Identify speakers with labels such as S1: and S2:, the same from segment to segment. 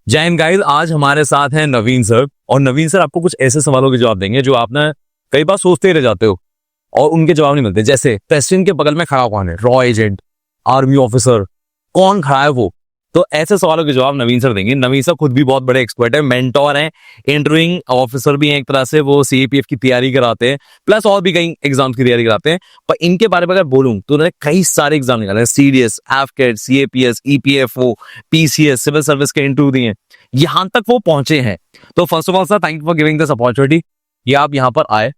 S1: Jain guys, आज हमारे साथ हैं नवीन सर। और नवीन सर आपको कुछ ऐसे सवालों के जवाब देंगे जो आप ना कई बार सोचते ही रह जाते हो और उनके जवाब नहीं मिलते। जैसे प्रेसिडेंट के बगल में खड़ा कौन है, रॉ एजेंट, आर्मी ऑफिसर, कौन खड़ा है वो। तो ऐसे सवालों के जवाब नवीन सर देंगे। नवीन सर खुद भी बहुत बड़े एक्सपर्ट है, मेंटोर हैं, इंटरव्यूइंग ऑफिसर भी हैं एक तरह से। वो सीएपीएफ की तैयारी कराते हैं, प्लस और भी कई एग्जाम की तैयारी कराते हैं। पर इनके बारे में अगर बोलूं तो उन्होंने कई सारे एग्जाम निकाले हैं, CDS, AFCAT, CAPS, EPFO, PCS, civil service के इंटरव्यू दिए, यहां तक वो पहुंचे हैं। तो first of all sir, thank you for giving this opportunity कि आप यहां पर आए।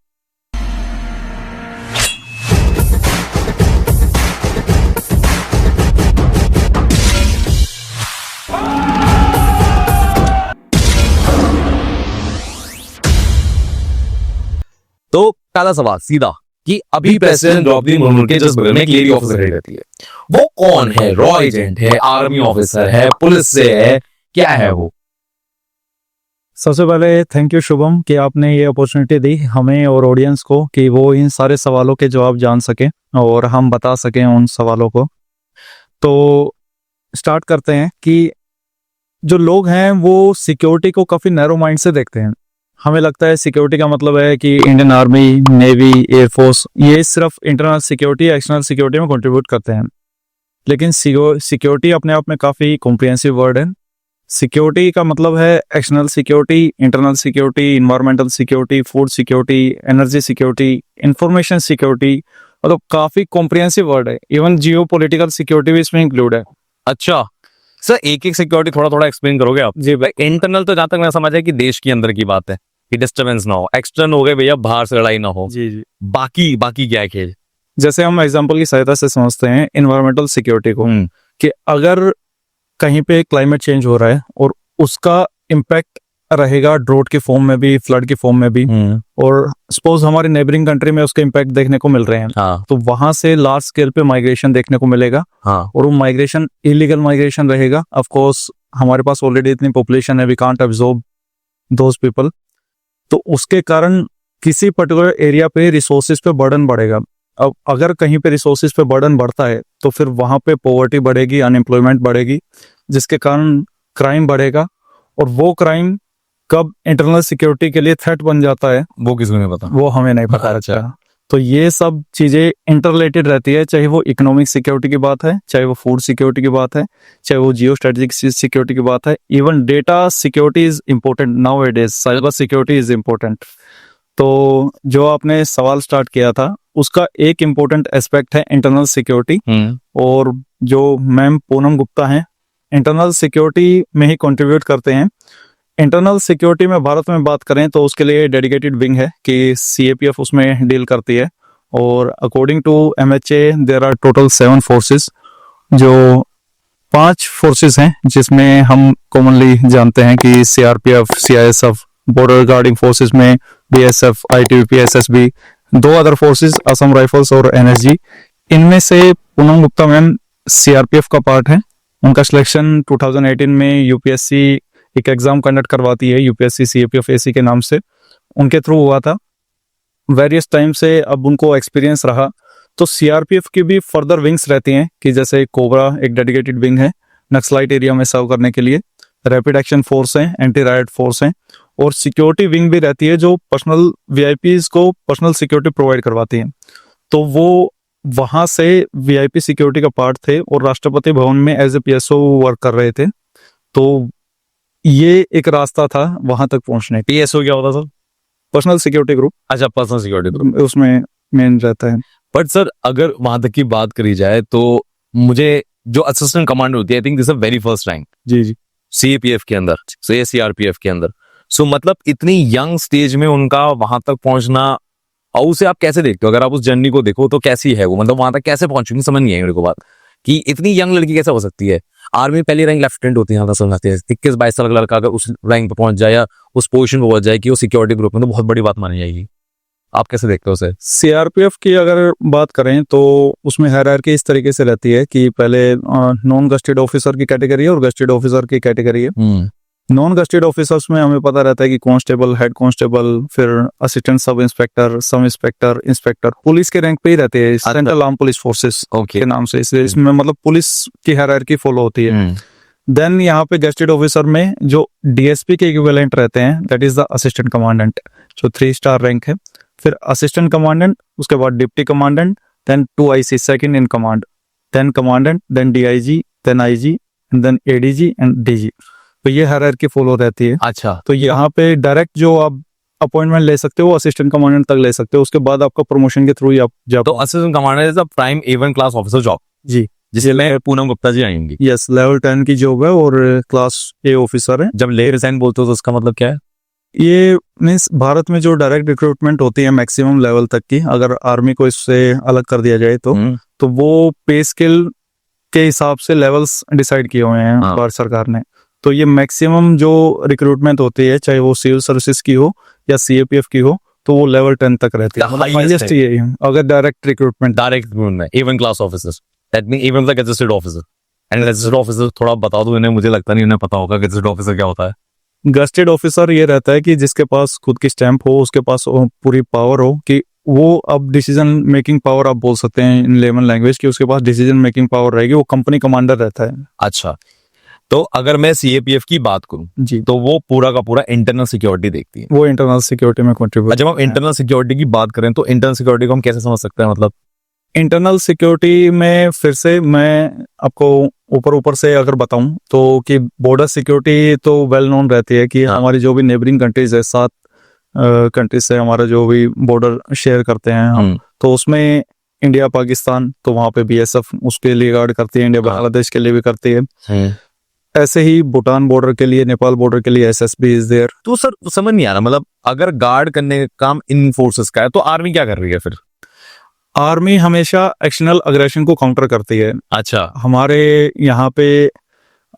S1: तो पहला सवाल सीधा कि अभी प्रेसिडेंट द्रौपदी मुर्मू के जस्ट बगल में एक लेडी ऑफिसर रहती है, वो कौन है? रॉ एजेंट है, आर्मी ऑफिसर है, पुलिस से है, क्या है वो?
S2: सबसे पहले थैंक यू शुभम कि आपने ये अपॉर्चुनिटी दी हमें और ऑडियंस को कि वो इन सारे सवालों के जवाब जान सके और हम बता सकें उन सवालों को। तो स्टार्ट करते हैं कि जो लोग हैं वो सिक्योरिटी को काफ़ी नैरो माइंड से देखते हैं। हमें लगता है सिक्योरिटी का मतलब है कि इंडियन आर्मी, नेवी, एयरफोर्स ये सिर्फ इंटरनल सिक्योरिटी, एक्सटर्नल सिक्योरिटी में कंट्रीब्यूट करते हैं। लेकिन सिक्योरिटी अपने आप में काफ़ी कॉम्प्रिहेंसिव वर्ड है। सिक्योरिटी का मतलब है external security, internal security, environmental security, food security, energy security, information security, मतलब काफ़ी कॉम्प्रिहेंसिव वर्ड है। इवन जियो पॉलिटिकल सिक्योरिटी भी इसमें इंक्लूड है।
S1: अच्छा सर, एक एक सिक्योरिटी थोड़ा थोड़ा एक्सप्लेन करोगे आप?
S2: जी भाई।
S1: इंटरनल तो जहां तक मैं समझ है कि देश के अंदर की बात है कि डिस्टर्बेंस ना हो, एक्सटर्नल हो गए भैया, बाहर से लड़ाई ना हो।
S2: जी।
S1: बाकी बाकी क्या है खेल?
S2: जैसे हम एग्जांपल की सहायता से समझते हैं इन्वायरमेंटल सिक्योरिटी को, कि अगर कहीं पे क्लाइमेट चेंज हो रहा है और उसका इम्पैक्ट रहेगा ड्रोट के फॉर्म में भी, फ्लड के फॉर्म में भी, और सपोज हमारी नेबरिंग कंट्री में उसके इम्पैक्ट देखने को मिल रहे हैं,
S1: हाँ।
S2: तो वहां से लार्ज स्केल पे माइग्रेशन देखने को मिलेगा।
S1: हाँ।
S2: और वो माइग्रेशन इलीगल माइग्रेशन रहेगा। ऑफ कोर्स हमारे पास ऑलरेडी इतनी पॉपुलेशन है, we can't absorb those people. तो उसके कारण किसी पर्टिकुलर एरिया पे रिसोर्सेज पे बर्डन बढ़ेगा। अब अगर कहीं पे रिसोर्सेज पे बर्डन बढ़ता है तो फिर वहां पे पॉवर्टी बढ़ेगी, अनएम्प्लॉयमेंट बढ़ेगी, जिसके कारण क्राइम बढ़ेगा। और वो क्राइम कब इंटरनल सिक्योरिटी के लिए थ्रेट बन जाता है
S1: वो किसी को नहीं पता,
S2: वो हमें नहीं पता।
S1: अच्छा।
S2: तो ये सब चीजें इंटररिलेटेड रहती है, चाहे वो इकोनॉमिक सिक्योरिटी की बात है, चाहे वो फूड सिक्योरिटी की बात है, चाहे वो जियो स्ट्रेटेजिक सिक्योरिटी की बात है। Even data security is important now it is, cyber security is important. तो जो आपने सवाल स्टार्ट किया था उसका एक इम्पोर्टेंट एस्पेक्ट है इंटरनल सिक्योरिटी। और जो मैम पूनम गुप्ता हैं इंटरनल सिक्योरिटी में ही कंट्रीब्यूट करते हैं। इंटरनल सिक्योरिटी में भारत में बात करें तो उसके लिए डेडिकेटेड विंग है कि सीएपीएफ उसमें डील करती है। और according to MHA there are total 7 forces, जो 5 फोर्सेस हैं जिसमें हम कॉमनली जानते हैं कि CRPF, CISF, border guarding forces में BSF, ITBP, SSB, 2 other forces Assam rifles और एनएसजी। इनमें से पूनम गुप्ता मैम सीआरपीएफ का पार्ट है। उनका सिलेक्शन 2018 में यूपीएससी एक एग्जाम कंडक्ट करवाती है, यूपीएससी सीएपीएफ एसी के नाम से, उनके थ्रू हुआ था। वेरियस टाइम से अब उनको एक्सपीरियंस रहा। तो सीआरपीएफ की भी फर्दर विंग्स रहती हैं कि जैसे कोबरा एक डेडिकेटेड विंग है नक्सलाइट एरिया में सर्व करने के लिए, रैपिड एक्शन फोर्स है, एंटी रायट फोर्स है, और सिक्योरिटी विंग भी रहती है जो पर्सनल वीआईपीज को पर्सनल सिक्योरिटी प्रोवाइड करवाती है। तो वो वहां से वीआईपी सिक्योरिटी का पार्ट थे और राष्ट्रपति भवन में एज ए पीएसओ वर्क कर रहे थे। तो ये एक रास्ता था वहां तक पहुंचने।
S1: पीएसओ क्या होता सर?
S2: Personal security group.
S1: अच्छा, पर्सनल सिक्योरिटी ग्रुप
S2: उसमें मेन रहता है।
S1: बट सर अगर वहां तक की बात करी जाए तो मुझे जो असिस्टेंट कमांडर होती है, I think this is very first rank
S2: जी
S1: सीएपीएफ के अंदर, सो ये सीआरपीएफ के अंदर। सो मतलब इतनी यंग स्टेज में उनका वहां तक पहुंचना, और उसे आप कैसे देखते हो? अगर आप उस जर्नी को देखो तो कैसी है वो, मतलब वहां तक कैसे पहुंचेंगी? समझ नहीं आई मेरे को बात कि इतनी यंग लड़की कैसे हो सकती है। आर्मी पहली रैंक लेफ्टिनेंट होती है, समझ आती है। 21-22 साल का लड़का अगर उस रैंक पे पहुंच जाए या उस पोजीशन पे पहुंच जाए कि वो सिक्योरिटी ग्रुप में, तो बहुत बड़ी बात मानी जाएगी। आप कैसे देखते हो उसे?
S2: सीआरपीएफ की अगर बात करें तो उसमें हायरार्की इस तरीके से रहती है कि पहले नॉन गस्टेड ऑफिसर की कैटेगरी है और गस्टेड ऑफिसर की कैटेगरी है। नॉन गस्टेड ऑफिसर्स में हमें पता रहता है कि कांस्टेबल, हेड कांस्टेबल, फिर assistant sub inspector, sub inspector, inspector, police के रैंक पे ही रहते हैं, सेंट्रल आर्म पुलिस फोर्सेस के नाम से। इसमें मतलब पुलिस की हायरार्की फॉलो होती है। देन यहाँ पे गेस्टेड ऑफिसर में जो डीएसपी के इक्विवेलेंट रहते हैं, that is the assistant commandant, जो 3 स्टार रैंक है। फिर असिस्टेंट कमांडेंट, उसके बाद deputy commandant, then 2 IC second in command, then commandant, then DIG, then IG, then ADG and DG। तो ये हायरार्की फॉलो रहती है।
S1: अच्छा,
S2: तो यहाँ पे डायरेक्ट जो आप अपॉइंटमेंट ले सकते हो असिस्टेंट कमांडेंट तक ले सकते हो, उसके बाद आपका प्रमोशन के थ्रू ही आप जा
S1: तो assistant commander is a prime A1 class officer job,
S2: जी।
S1: जिसमें पूनम गुप्ता जी आएंगी।
S2: यस, लेवल 10 की जॉब है और क्लास A ऑफिसर है।
S1: जब ले रिजाइन बोलते हो तो उसका मतलब क्या है?
S2: ये मीन्स भारत में जो डायरेक्ट रिक्रूटमेंट होती है मैक्सिमम लेवल तक की, अगर आर्मी को इससे अलग कर दिया जाए तो वो पे स्केल के हिसाब से लेवल्स डिसाइड किए हुए हैं
S1: हाँ।
S2: भारत सरकार ने। तो ये मैक्सिमम जो रिक्रूटमेंट होती है, चाहे वो सिविल सर्विसेज की हो या CAPF की हो, तो वो लेवल 10 तक रहती है।
S1: The
S2: मतलब
S1: highest
S2: highest ये है, अगर डायरेक्ट रिक्रूटमेंट।
S1: डायरेक्ट में A1 class officer, that mean A1 मतलब gazetted officer. And gazetted officer थोड़ा बता दो इन्हें, मुझे लगता नहीं उन्हें पता होगा गेजेटेड ऑफिसर क्या होता है।
S2: गस्टेड ऑफिसर ये रहता है कि जिसके पास खुद की स्टैंप हो, उसके पास पूरी पावर हो कि वो अब डिसीजन मेकिंग पावर आप बोल सकते हैं इन लेमन लैंग्वेज कि उसके पास डिसीजन मेकिंग पावर रहेगी, वो कंपनी कमांडर रहता है।
S1: अच्छा, तो अगर मैं CAPF की बात करूं
S2: जी,
S1: तो वो पूरा का पूरा इंटरनल सिक्योरिटी देखती है।
S2: वो इंटरनल सिक्योरिटी में कंट्रीब्यूट।
S1: जब हम इंटरनल सिक्योरिटी की बात करें तो इंटरनल सिक्योरिटी को हम कैसे समझ सकते हैं? मतलब
S2: इंटरनल सिक्योरिटी में फिर से मैं आपको ऊपर से अगर बताऊं तो कि बॉर्डर सिक्योरिटी तो वेल नोन रहती है कि
S1: हाँ।
S2: हमारी जो भी नेबरिंग कंट्रीज है, 7 कंट्रीज से हमारा जो भी बॉर्डर शेयर करते हैं हम, तो उसमें इंडिया पाकिस्तान, तो वहाँ पे BSF उसके लिए गार्ड करती है, इंडिया
S1: हाँ।
S2: बांग्लादेश के लिए भी करती है। ऐसे ही भूटान बॉर्डर के लिए, नेपाल बॉर्डर के लिए SSB इज देयर।
S1: तो सर समझ नहीं आ रहा, मतलब अगर गार्ड करने का काम इन फोर्सेस का है तो आर्मी क्या कर रही है फिर?
S2: आर्मी हमेशा एक्सटर्नल अग्रेशन को काउंटर करती है।
S1: अच्छा,
S2: हमारे यहाँ पे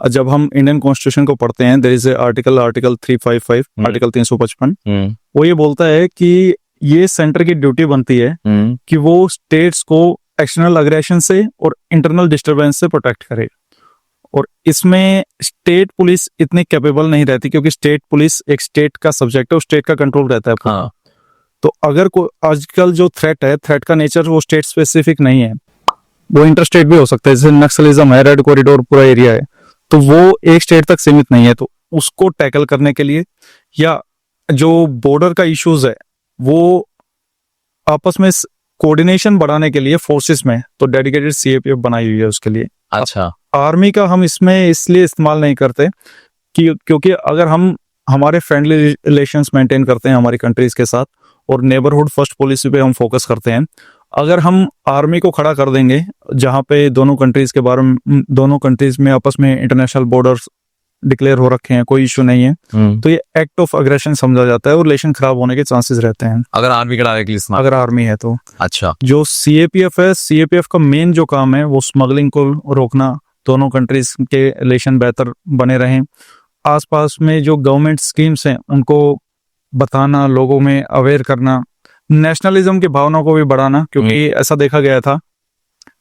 S2: जब हम इंडियन कॉन्स्टिट्यूशन को पढ़ते हैं, देयर इज आर्टिकल 355, आर्टिकल 355, वो ये बोलता है कि ये सेंटर की ड्यूटी बनती है कि वो स्टेट्स को एक्सटर्नल अग्रेशन से और इंटरनल डिस्टरबेंस से प्रोटेक्ट करे। और इसमें स्टेट पुलिस इतनी कैपेबल नहीं रहती क्योंकि स्टेट पुलिस एक स्टेट का सब्जेक्ट है, स्टेट का कंट्रोल रहता है पूरा।
S1: हाँ।
S2: तो अगर कोई आजकल जो थ्रेट है, थ्रेट का नेचर वो स्टेट स्पेसिफिक नहीं है, वो इंटरस्टेट भी हो सकता है। जैसे नक्सलिज्म है, रेड कॉरिडोर पूरा एरिया है, तो वो एक स्टेट तक सीमित नहीं है। तो उसको टैकल करने के लिए या जो बॉर्डर का इश्यूज है वो आपस में कोऑर्डिनेशन बढ़ाने के लिए फोर्सेस में तो डेडिकेटेड CAPF बनाई हुई है उसके लिए।
S1: अच्छा,
S2: आर्मी का हम इसमें इसलिए इस्तेमाल नहीं करते कि क्योंकि अगर हम हमारे फ्रेंडली रिलेशंस मेंटेन करते हैं हमारी कंट्रीज के साथ और नेबरहुड फर्स्ट पॉलिसी पे हम फोकस करते हैं, अगर हम आर्मी को खड़ा कर देंगे जहां पे दोनों कंट्रीज के बारे में, दोनों कंट्रीज में आपस में इंटरनेशनल बॉर्डर्स डिक्लेयर हो रखे हैं, कोई इशू नहीं है, तो ये एक्ट ऑफ अग्रेशन समझा जाता है और रिलेशन खराब होने के चांसेस रहते हैं
S1: अगर आर्मी का डायरेक्टली इस्तेमाल।
S2: अगर आर्मी है तो।
S1: अच्छा,
S2: जो CAPF है, CAPF का मेन जो काम है वो स्मगलिंग को रोकना, दोनों कंट्रीज के रिलेशन बेहतर बने रहें, आसपास में जो गवर्नमेंट स्कीम्स हैं उनको बताना, लोगों में अवेयर करना, नेशनलिज्म की भावना को भी बढ़ाना। क्योंकि ऐसा देखा गया था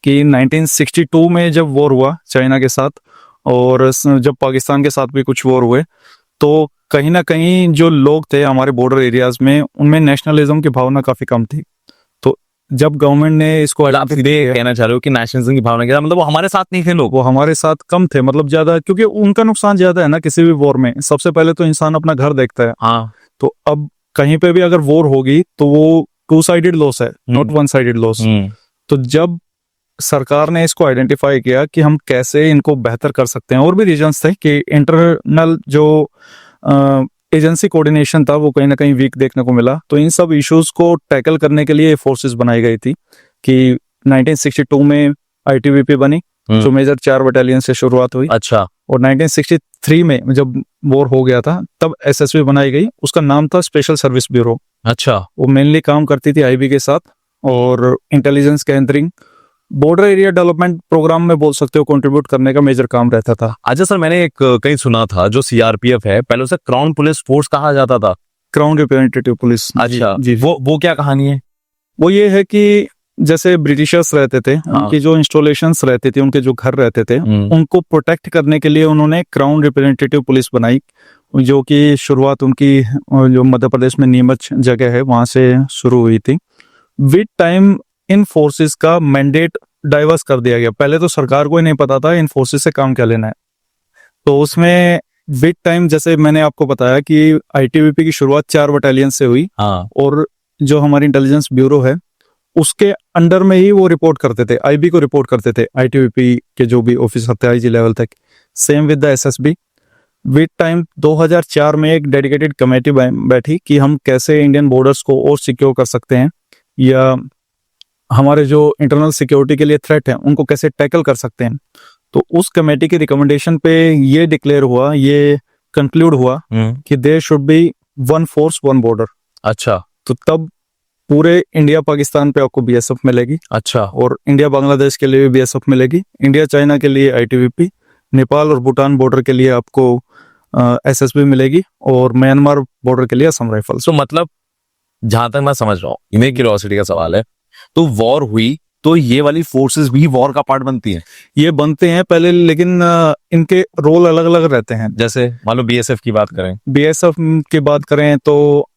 S2: कि 1962 में जब वॉर हुआ चाइना के साथ और जब पाकिस्तान के साथ भी कुछ वॉर हुए, तो कहीं ना कहीं जो लोग थे हमारे बॉर्डर एरियाज में, उनमें नेशनलिज्म की भावना काफी कम थी। तो जब गवर्नमेंट ने इसको
S1: आप सीधे कहना चाह रहे हो कि नेशनलिज्म की भावना क्या, मतलब वो हमारे साथ नहीं थे लोग?
S2: वो हमारे साथ कम थे, मतलब ज्यादा, क्योंकि उनका नुकसान ज्यादा है ना किसी भी वॉर में। सबसे पहले तो इंसान अपना घर देखता है।
S1: हाँ।
S2: तो अब कहीं पे भी अगर वॉर होगी तो वो 2 साइडेड लॉस है, नॉट 1 साइडेड लॉस। तो जब सरकार ने इसको आइडेंटिफाई किया कि हम कैसे इनको बेहतर कर सकते हैं, और भी रीजंस थे कि इंटरनल जो एजेंसी कोऑर्डिनेशन था वो कहीं ना कहीं वीक देखने को मिला। तो इन सब इश्यूज को टैकल करने के लिए फोर्सेस बनाई गई थी कि 1962 में ITBP बनी, जो मेजर 4 बटालियन से शुरुआत हुई।
S1: अच्छा,
S2: और 1963 में जब वॉर हो गया था तब SSB बनाई गई, उसका नाम था स्पेशल सर्विस ब्यूरो।
S1: अच्छा,
S2: वो मेनली काम करती थी IB के साथ और intelligence gathering, border area development programme में बोल सकते हो कंट्रीब्यूट करने का मेजर काम रहता था।
S1: अच्छा सर, मैंने एक कहीं सुना था जो CRPF है पहले उसे क्राउन पुलिस फोर्स कहा जाता था।
S2: Crown representative police.
S1: अच्छा
S2: जी,
S1: वो क्या कहानी है?
S2: वो ये है कि जैसे ब्रिटिशर्स रहते थे, उनकी जो इंस्टॉलेशंस रहते थे, उनके जो घर रहते थे, उनको प्रोटेक्ट करने के लिए उन्होंने क्राउन रिप्रेजेंटेटिव पुलिस बनाई, जो कि शुरुआत उनकी जो मध्य प्रदेश में नीमच जगह है वहां से शुरू हुई थी। विद टाइम इन फोर्सेस का मैंडेट डाइवर्स कर दिया गया। पहले तो सरकार को ही नहीं पता था इन फोर्सेस से काम क्या लेना है। तो उसमें बिग टाइम, जैसे मैंने आपको बताया कि आईटीबीपी की शुरुआत 4 बटालियन से हुई,
S1: हाँ
S2: और जो हमारी इंटेलिजेंस ब्यूरो है उसके अंडर में ही वो रिपोर्ट करते थे, आईबी को रिपोर्ट करते थे, आईटीबीपी के जो भी ऑफिसर थे आईजी लेवल तक। Same with the SSB. With time 2004 में एक डेडिकेटेड कमेटी बैठी कि हम कैसे इंडियन बॉर्डर्स को और सिक्योर कर सकते हैं, या हमारे जो इंटरनल सिक्योरिटी के लिए थ्रेट है उनको कैसे टैकल कर सकते हैं। तो उस कमेटी की रिकमेंडेशन पे ये डिक्लेयर हुआ, ये कंक्लूड हुआ कि there should be one force one border.
S1: अच्छा
S2: तो तब पूरे इंडिया पाकिस्तान पे आपको बीएसएफ मिलेगी,
S1: अच्छा
S2: और इंडिया बांग्लादेश के लिए भी बीएसएफ मिलेगी, इंडिया चाइना के लिए आईटीबीपी, नेपाल और भूटान बॉर्डर के लिए आपको एसएसबी मिलेगी, और म्यांमार बॉर्डर के लिए असम राइफल्स।
S1: तो मतलब जहां तक मैं समझ रहा हूँ, इन्हें क्यूरियोसिटी का सवाल है, तो वॉर हुई तो ये वाली फोर्सेस भी वॉर का पार्ट बनती हैं?
S2: ये बनते हैं पहले, लेकिन इनके रोल अलग अलग रहते हैं।
S1: जैसे मान लो बीएसएफ की बात करें।
S2: बीएसएफ की बात करें तो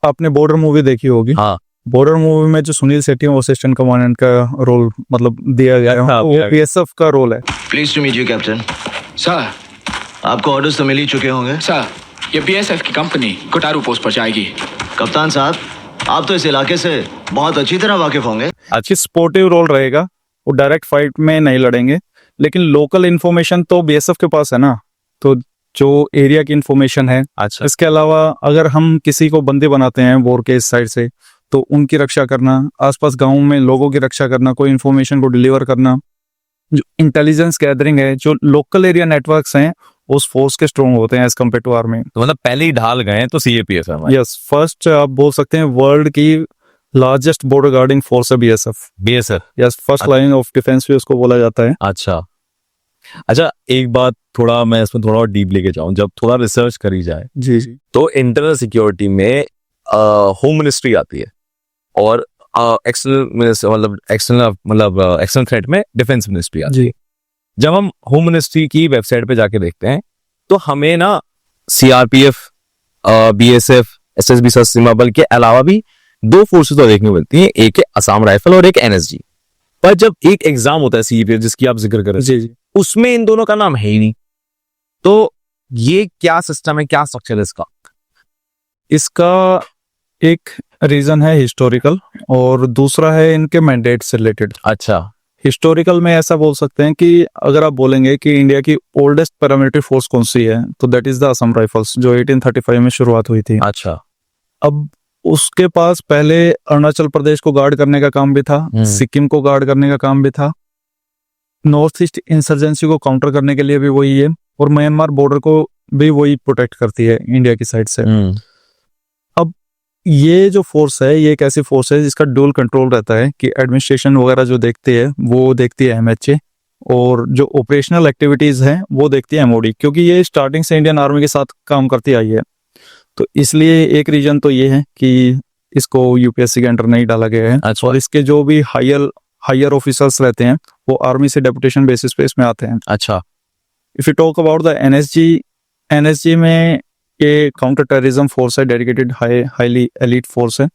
S2: आपने बॉर्डर मूवी देखी होगी।
S1: हाँ
S2: बॉर्डर मूवी में जो सुनील शेट्टी है वो असिस्टेंट कमांडेंट का रोल मतलब दिया गया है,
S1: हाँ,
S2: वो बीएसएफ का रोल है।
S3: Please to meet you captain.
S4: Sir
S3: आपको ऑर्डर्स तो मिल ही चुके होंगे।
S4: सर ये बीएसएफ की कंपनी कोटारू पोस्ट पर जाएगी।
S3: कप्तान साहब, आप तो इस इलाके से बहुत अच्छी तरह वाकिफ होंगे।
S2: अच्छी सपोर्टिव रोल रहेगा, वो डायरेक्ट फाइट में नहीं लड़ेंगे, लेकिन लोकल इन्फॉर्मेशन तो बीएसएफ के पास है ना, तो जो एरिया की इन्फॉर्मेशन है।
S1: अच्छा
S2: इसके अलावा अगर हम किसी को बंदी बनाते हैं वॉर के इस साइड से, तो उनकी रक्षा करना, आसपास गाँव में लोगों की रक्षा करना, कोई इन्फॉर्मेशन को डिलीवर करना, जो इंटेलिजेंस गैदरिंग है, जो लोकल एरिया नेटवर्क्स हैं, उस फोर्स के स्ट्रॉन्ग होते हैं एज कम्पेयर टू आर्मी।
S1: तो मतलब पहले ही ढाल गए तो सीएपीएफ है हमारी।
S2: यस, फर्स्ट आप बोल सकते हैं वर्ल्ड की लार्जेस्ट बॉर्डर गार्डिंग फोर्स है BSF.
S1: BSF
S2: yes, first line of defence भी उसको बोला जाता है।
S1: अच्छा अच्छा, एक बात थोड़ा मैं इसमें थोड़ा और डीप लेके जाऊं, जब थोड़ा रिसर्च करी जाए
S2: जी जी
S1: तो इंटरनल सिक्योरिटी में होम मिनिस्ट्री आती है, और एक्सटर्नल एक्सटर्नल थ्रेट में डिफेंस मिनिस्ट्री आती है।
S2: जी
S1: जब हम होम मिनिस्ट्री की वेबसाइट पे जाके देखते हैं तो हमें ना सीआरपीएफ, बीएसएफ, एसएसबी सशस्त्र सीमा बल के अलावा भी 2 फोर्सेस तो देखने को मिलती हैं, एक है असम राइफल और एक एनएसजी। पर जब एक एग्जाम होता है सीईपीएफ जिसकी आप जिक्र कर रहे
S2: जी जी
S1: थे, उसमें इन दोनों का नाम है ही नहीं। तो ये क्या सिस्टम है, क्या स्ट्रक्चर है इसका?
S2: इसका एक रीजन है हिस्टोरिकल, और दूसरा है इनके मैंडेट से रिलेटेड।
S1: अच्छा
S2: हिस्टोरिकल में ऐसा बोल सकते हैं कि अगर आप बोलेंगे कि इंडिया की ओल्डेस्ट पैरामिलिट्री फोर्स कौन सी है, तो that is the Assam rifles, जो 1835 में शुरुआत हुई थी।
S1: अच्छा
S2: अब उसके पास पहले अरुणाचल प्रदेश को गार्ड करने का काम भी था, सिक्किम को गार्ड करने का काम भी था, नॉर्थ ईस्ट इंसर्जेंसी को काउंटर करने के लिए भी वही है, और म्यांमार बॉर्डर को भी वही प्रोटेक्ट करती है इंडिया की साइड से। अब ये जो फोर्स है, ये एक ऐसी फोर्स है जिसका डुअल कंट्रोल रहता है कि एडमिनिस्ट्रेशन वगैरह जो देखती है वो देखती है एमएचए, और जो ऑपरेशनल एक्टिविटीज हैं वो देखती है एमओडी, क्योंकि ये स्टार्टिंग से इंडियन आर्मी के साथ काम करती आई है। तो इसलिए एक रीजन तो ये है कि इसको यूपीएससी के अंडर नहीं डाला गया है।
S1: अच्छा।
S2: और इसके जो भी हायर ऑफिसर्स रहते हैं वो आर्मी से डेपुटेशन बेसिस पे इसमें आते हैं।
S1: अच्छा
S2: if you talk about the NSG में ये काउंटर टेररिज्म फोर्स है, डेडिकेटेड हाईली एलीट फोर्स है।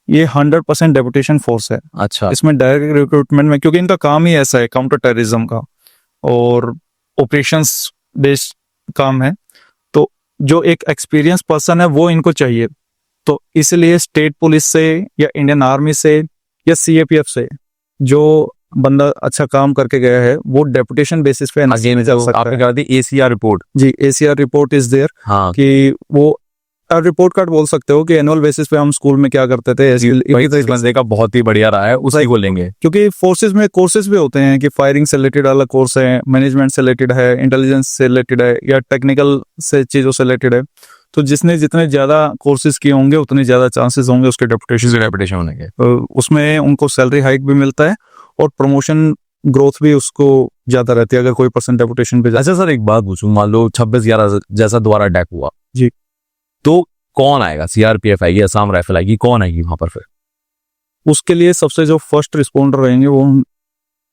S2: ये 100% डेपुटेशन फोर्स है।
S1: अच्छा
S2: इसमें डायरेक्ट रिक्रूटमेंट में, क्योंकि इनका काम ही ऐसा है काउंटर टेररिज्म का और ऑपरेशंस बेस्ड काम है, तो जो एक एक्सपीरियंस पर्सन है वो इनको चाहिए। तो इसलिए स्टेट पुलिस से या इंडियन आर्मी से या सीएपीएफ से जो बंदा अच्छा काम करके गया है वो डेपुटेशन बेसिस पे
S1: अगेन
S2: चल सकता
S1: आपने
S2: है।
S1: कहा थी एसीआर रिपोर्ट।
S2: जी, एसीआर रिपोर्ट इज देयर,
S1: हाँ
S2: कि वो रिपोर्ट कार्ड बोल सकते हो कि एनुअल बेसिस पे हम स्कूल में क्या करते थे।
S1: वही तो इस बंदे का बहुत ही बढ़िया रहा है, उसी को लेंगे।
S2: क्योंकि फोर्सेस में कोर्सेज भी होते हैं कि फायरिंग से रिलेटेड अलग कोर्स है, मैनेजमेंट से रिलेटेड है, इंटेलिजेंस से रिलेटेड है, या टेक्निकल से चीजों से रिलेटेड है। तो जिसने जितने ज्यादा कोर्सेज किए होंगे उतने ज्यादा चांसेस होंगे उसके डेपुटेशन
S1: होने के।
S2: उसमें उनको सैलरी हाइक भी मिलता है और प्रमोशन ग्रोथ भी उसको ज्यादा रहती है अगर कोई पर्सन डेपुटेशन पे
S1: अच्छा सर, एक बात पूछूं, मान लो 26/11 जैसा दोबारा अटैक हुआ
S2: जी,
S1: तो कौन आएगा? सीआरपीएफ आएगी, असम राइफल आएगी, कौन आएगी वहां पर? फिर
S2: उसके लिए सबसे जो फर्स्ट रिस्पॉन्डर रहेंगे वो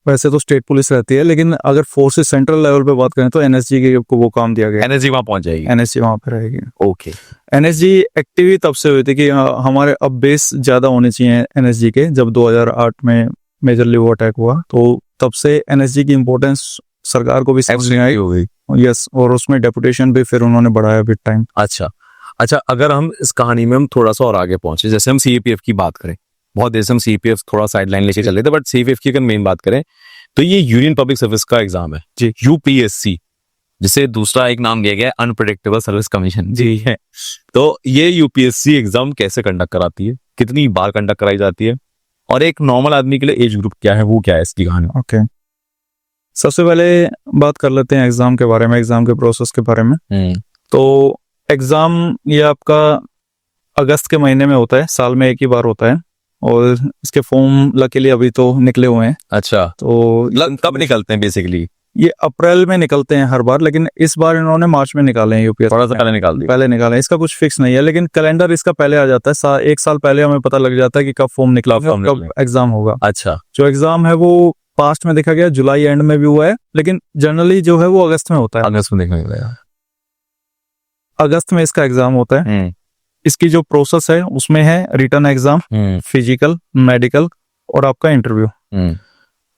S2: वैसे तो स्टेट पुलिस रहती है, लेकिन अगर फोर्सेस सेंट्रल लेवल पे बात करें तो एनएसजी को वो काम दिया गया।
S1: एनएसजी वहां पहुंच जाएगी।
S2: एनएसजी वहां पे रहेगी।
S1: ओके।
S2: एनएसजी एक्टिव ही तब से हुई थी कि हमारे अब बेस ज्यादा होने चाहिए एनएसजी के। जब 2008 में मेजरली वो अटैक हुआ तो तब से एनएसजी की इम्पोर्टेंस सरकार को भी समझ नहीं आई।
S1: हो गई।
S2: यस, और उसमें डेपुटेशन भी फिर उन्होंने बढ़ाया विद टाइम।
S1: अच्छा अच्छा, अगर हम इस कहानी में हम थोड़ा सा और आगे पहुंचे, जैसे हम सीएपीएफ की बात करें, बहुत देर से हम सीएपीएफ थोड़ा साइड लाइन लेके चल रहे थे, बट सीएपीएफ की अगर मेन बात करें तो ये यूनियन पब्लिक सर्विस का एग्जाम है
S2: जी।
S1: यूपीएससी, जिसे दूसरा एक नाम दिया गया है अनप्रेडिक्टेबल सर्विस कमीशन
S2: जी
S1: है। तो ये यूपीएससी एग्जाम कैसे कंडक्ट कराती है, कितनी बार कंडक्ट कराई जाती है, और एक नॉर्मल आदमी के लिए एज ग्रुप क्या है, वो क्या है इसकी कहानी?
S2: ओके, सबसे पहले बात कर लेते हैं एग्जाम के बारे में, एग्जाम के प्रोसेस के बारे में। तो एग्जाम ये आपका अगस्त के महीने में होता है, साल में एक ही बार होता है, और इसके फॉर्म लकीली अभी तो निकले हुए हैं।
S1: अच्छा,
S2: तो
S1: कब निकलते हैं बेसिकली?
S2: ये अप्रैल में निकलते हैं हर बार, लेकिन इस बार इन्होंने मार्च में निकाले हैं यूपीएससी।
S1: थोड़ा सा पहले निकाल दिया।
S2: पहले निकाले हैं, इसका कुछ फिक्स नहीं है, लेकिन कैलेंडर इसका पहले आ जाता है। एक साल पहले हमें पता लग जाता है कि कब फॉर्म निकला,
S1: कब फॉर्म
S2: कब एग्जाम होगा।
S1: अच्छा,
S2: जो एग्जाम है वो पास्ट में देखा गया जुलाई एंड में भी हुआ है, लेकिन जनरली जो है वो अगस्त में होता है।
S1: अगस्त में देखने मिलेगा।
S2: अगस्त में इसका एग्जाम होता है। इसकी जो प्रोसेस है उसमें है रिटन एग्जाम, फिजिकल, मेडिकल और आपका इंटरव्यू।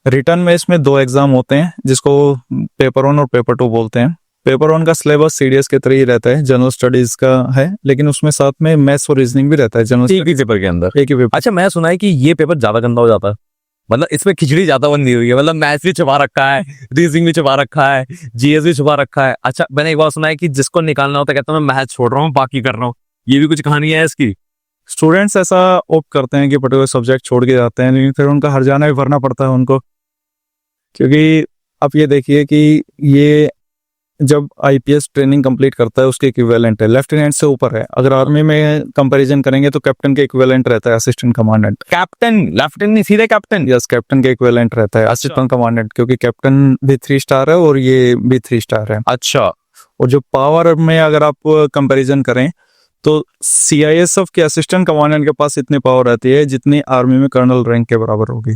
S2: रिटर्न में इसमें 2 एग्जाम होते हैं, जिसको पेपर 1 और पेपर 2 बोलते हैं। पेपर 1 का सिलेबस सीडीएस के तरह ही रहता है, जनरल स्टडीज का है, लेकिन उसमें साथ में मैथ्स और रीजनिंग भी रहता है। जनरल
S1: एक ही पेपर के अंदर
S2: एक ही पेपर।
S1: अच्छा, मैं सुना है कि ये पेपर ज्यादा गंदा हो जाता है, मतलब इसमें खिचड़ी ज्यादा बन हुई है, मतलब मैथ्स भी छुपा रखा है, रीजनिंग भी छुपा रखा है, जीएस भी छुपा रखा है। अच्छा, मैंने एक बार सुना है कि जिसको निकालना होता है कहता है मैं मैथ्स छोड़ रहा हूँ, बाकी कर रहा हूँ। ये भी कुछ कहानी है इसकी?
S2: स्टूडेंट्स ऐसा ऑप्ट करते हैं कि पर्टिकुलर सब्जेक्ट छोड़ के जाते हैं, लेकिन फिर उनका हर्जाना भी भरना पड़ता है उनको, क्योंकि आप ये देखिए कि ये जब आईपीएस ट्रेनिंग कंप्लीट करता है उसके इक्विवेलेंट है, लेफ्टिनेंट से ऊपर है। अगर आर्मी में कंपैरिजन करेंगे तो कैप्टन के इक्विवेलेंट रहता है असिस्टेंट कमांडेंट।
S1: कैप्टन, लेफ्टिनेंट नहीं, सीधे कैप्टन?
S2: यस, कैप्टन के इक्विवेलेंट रहता है असिस्टेंट कमांडेंट, क्योंकि कैप्टन भी 3 स्टार है और ये भी 3 स्टार है।
S1: अच्छा,
S2: और जो पावर में अगर आप कंपैरिजन करें तो सीआईएसएफ के असिस्टेंट कमांडेंट के पास इतनी पावर रहती है जितनी आर्मी में कर्नल रैंक के बराबर होगी।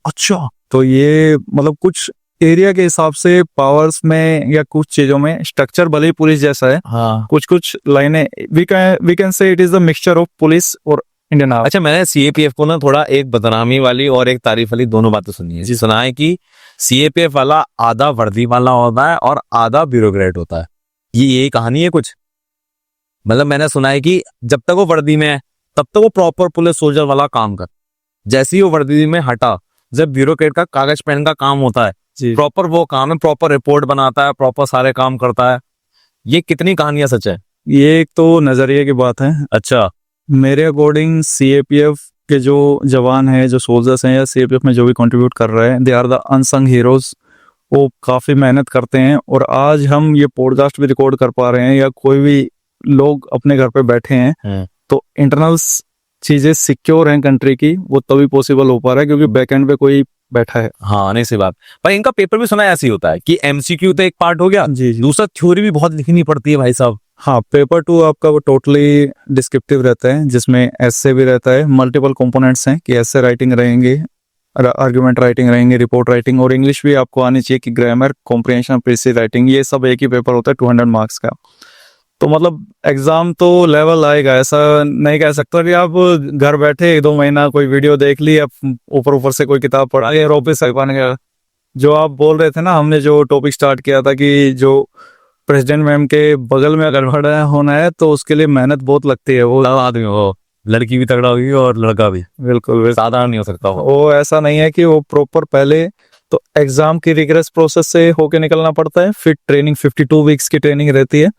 S1: अच्छा,
S2: तो ये मतलब कुछ एरिया के हिसाब से पावर्स में या कुछ चीजों में स्ट्रक्चर भले ही पुलिस जैसा है,
S1: हाँ।
S2: कुछ लाइनें we can say it is the mixture of police और इंडियन आर्मी।
S1: अच्छा, मैंने सीएपीएफ को ना थोड़ा एक बदनामी वाली और एक तारीफ वाली दोनों बातें सुनी है जी। सुना है कि सीएपीएफ वाला आधा वर्दी वाला होता है और आधा ब्यूरोक्रेट होता है। ये कहानी है कुछ? मतलब मैंने सुना है कि जब तक वो वर्दी में है तब तक वो प्रॉपर पुलिस सोल्जर वाला काम कर, जैसे ही वो वर्दी में हटा, जब ब्यूरोक्रेट का कागज पेन का काम होता है, प्रॉपर वो काम है, प्रॉपर रिपोर्ट बनाता है, प्रॉपर सारे काम करता है। ये कितनी कहानियां सच है?
S2: ये एक तो नजरिए की बात है।
S1: अच्छा,
S2: मेरे अकॉर्डिंग सीएपीएफ के जो जवान हैं, जो सोल्जर्स हैं, या सीएपीएफ में जो भी कंट्रीब्यूट कर रहे हैं, they are the unsung heroes. वो काफी मेहनत करते हैं, और आज हम ये पॉडकास्ट भी रिकॉर्ड कर पा रहे हैं या कोई भी लोग अपने घर पे बैठे हैं, तो इंटरनल चीजें सिक्योर हैं कंट्री की, वो तभी पॉसिबल हो पा रहा है क्योंकि बैकएंड पे कोई बैठा है।
S1: हाँ, नहीं सी बात। पर इनका पेपर भी सुना है ऐसे ही होता है कि एमसीक्यू तो एक पार्ट हो गया,
S2: जी जी।
S1: दूसरा थ्योरी भी बहुत लिखनी पड़ती है भाई साहब।
S2: हाँ, पेपर 2 आपका वो टोटली डिस्क्रिप्टिव रहता है, जिसमें एसे भी रहता है, मल्टीपल कंपोनेंट्स हैं कि एसे राइटिंग रहेंगे, आर्गुमेंट राइटिंग रहेंगे, रिपोर्ट राइटिंग, और इंग्लिश भी आपको आनी चाहिए कि ग्रामर, कॉम्प्रिहेंशन, प्रीसिज राइटिंग, ये सब एक ही पेपर होता है 200 मार्क्स का। तो मतलब एग्जाम तो लेवल आएगा, ऐसा नहीं कह सकता कि आप घर बैठे 1-2 महीना कोई वीडियो देख ली, अब ऊपर से कोई किताब पढ़ा के ऑफिस बन गया। जो आप बोल रहे थे ना, हमने जो टॉपिक स्टार्ट किया था कि जो प्रेसिडेंट मैम के बगल में अगर खड़ा होना है तो उसके लिए मेहनत बहुत लगती है। वो
S1: आदमी हो, लड़की भी तगड़ा होगी और लड़का भी,
S2: बिल्कुल
S1: साधारण नहीं हो सकता
S2: वो ऐसा नहीं है कि वो प्रॉपर पहले तो एग्जाम की रिगरस प्रोसेस से होके निकलना पड़ता है, फिर ट्रेनिंग 52 वीक्स की ट्रेनिंग रहती है,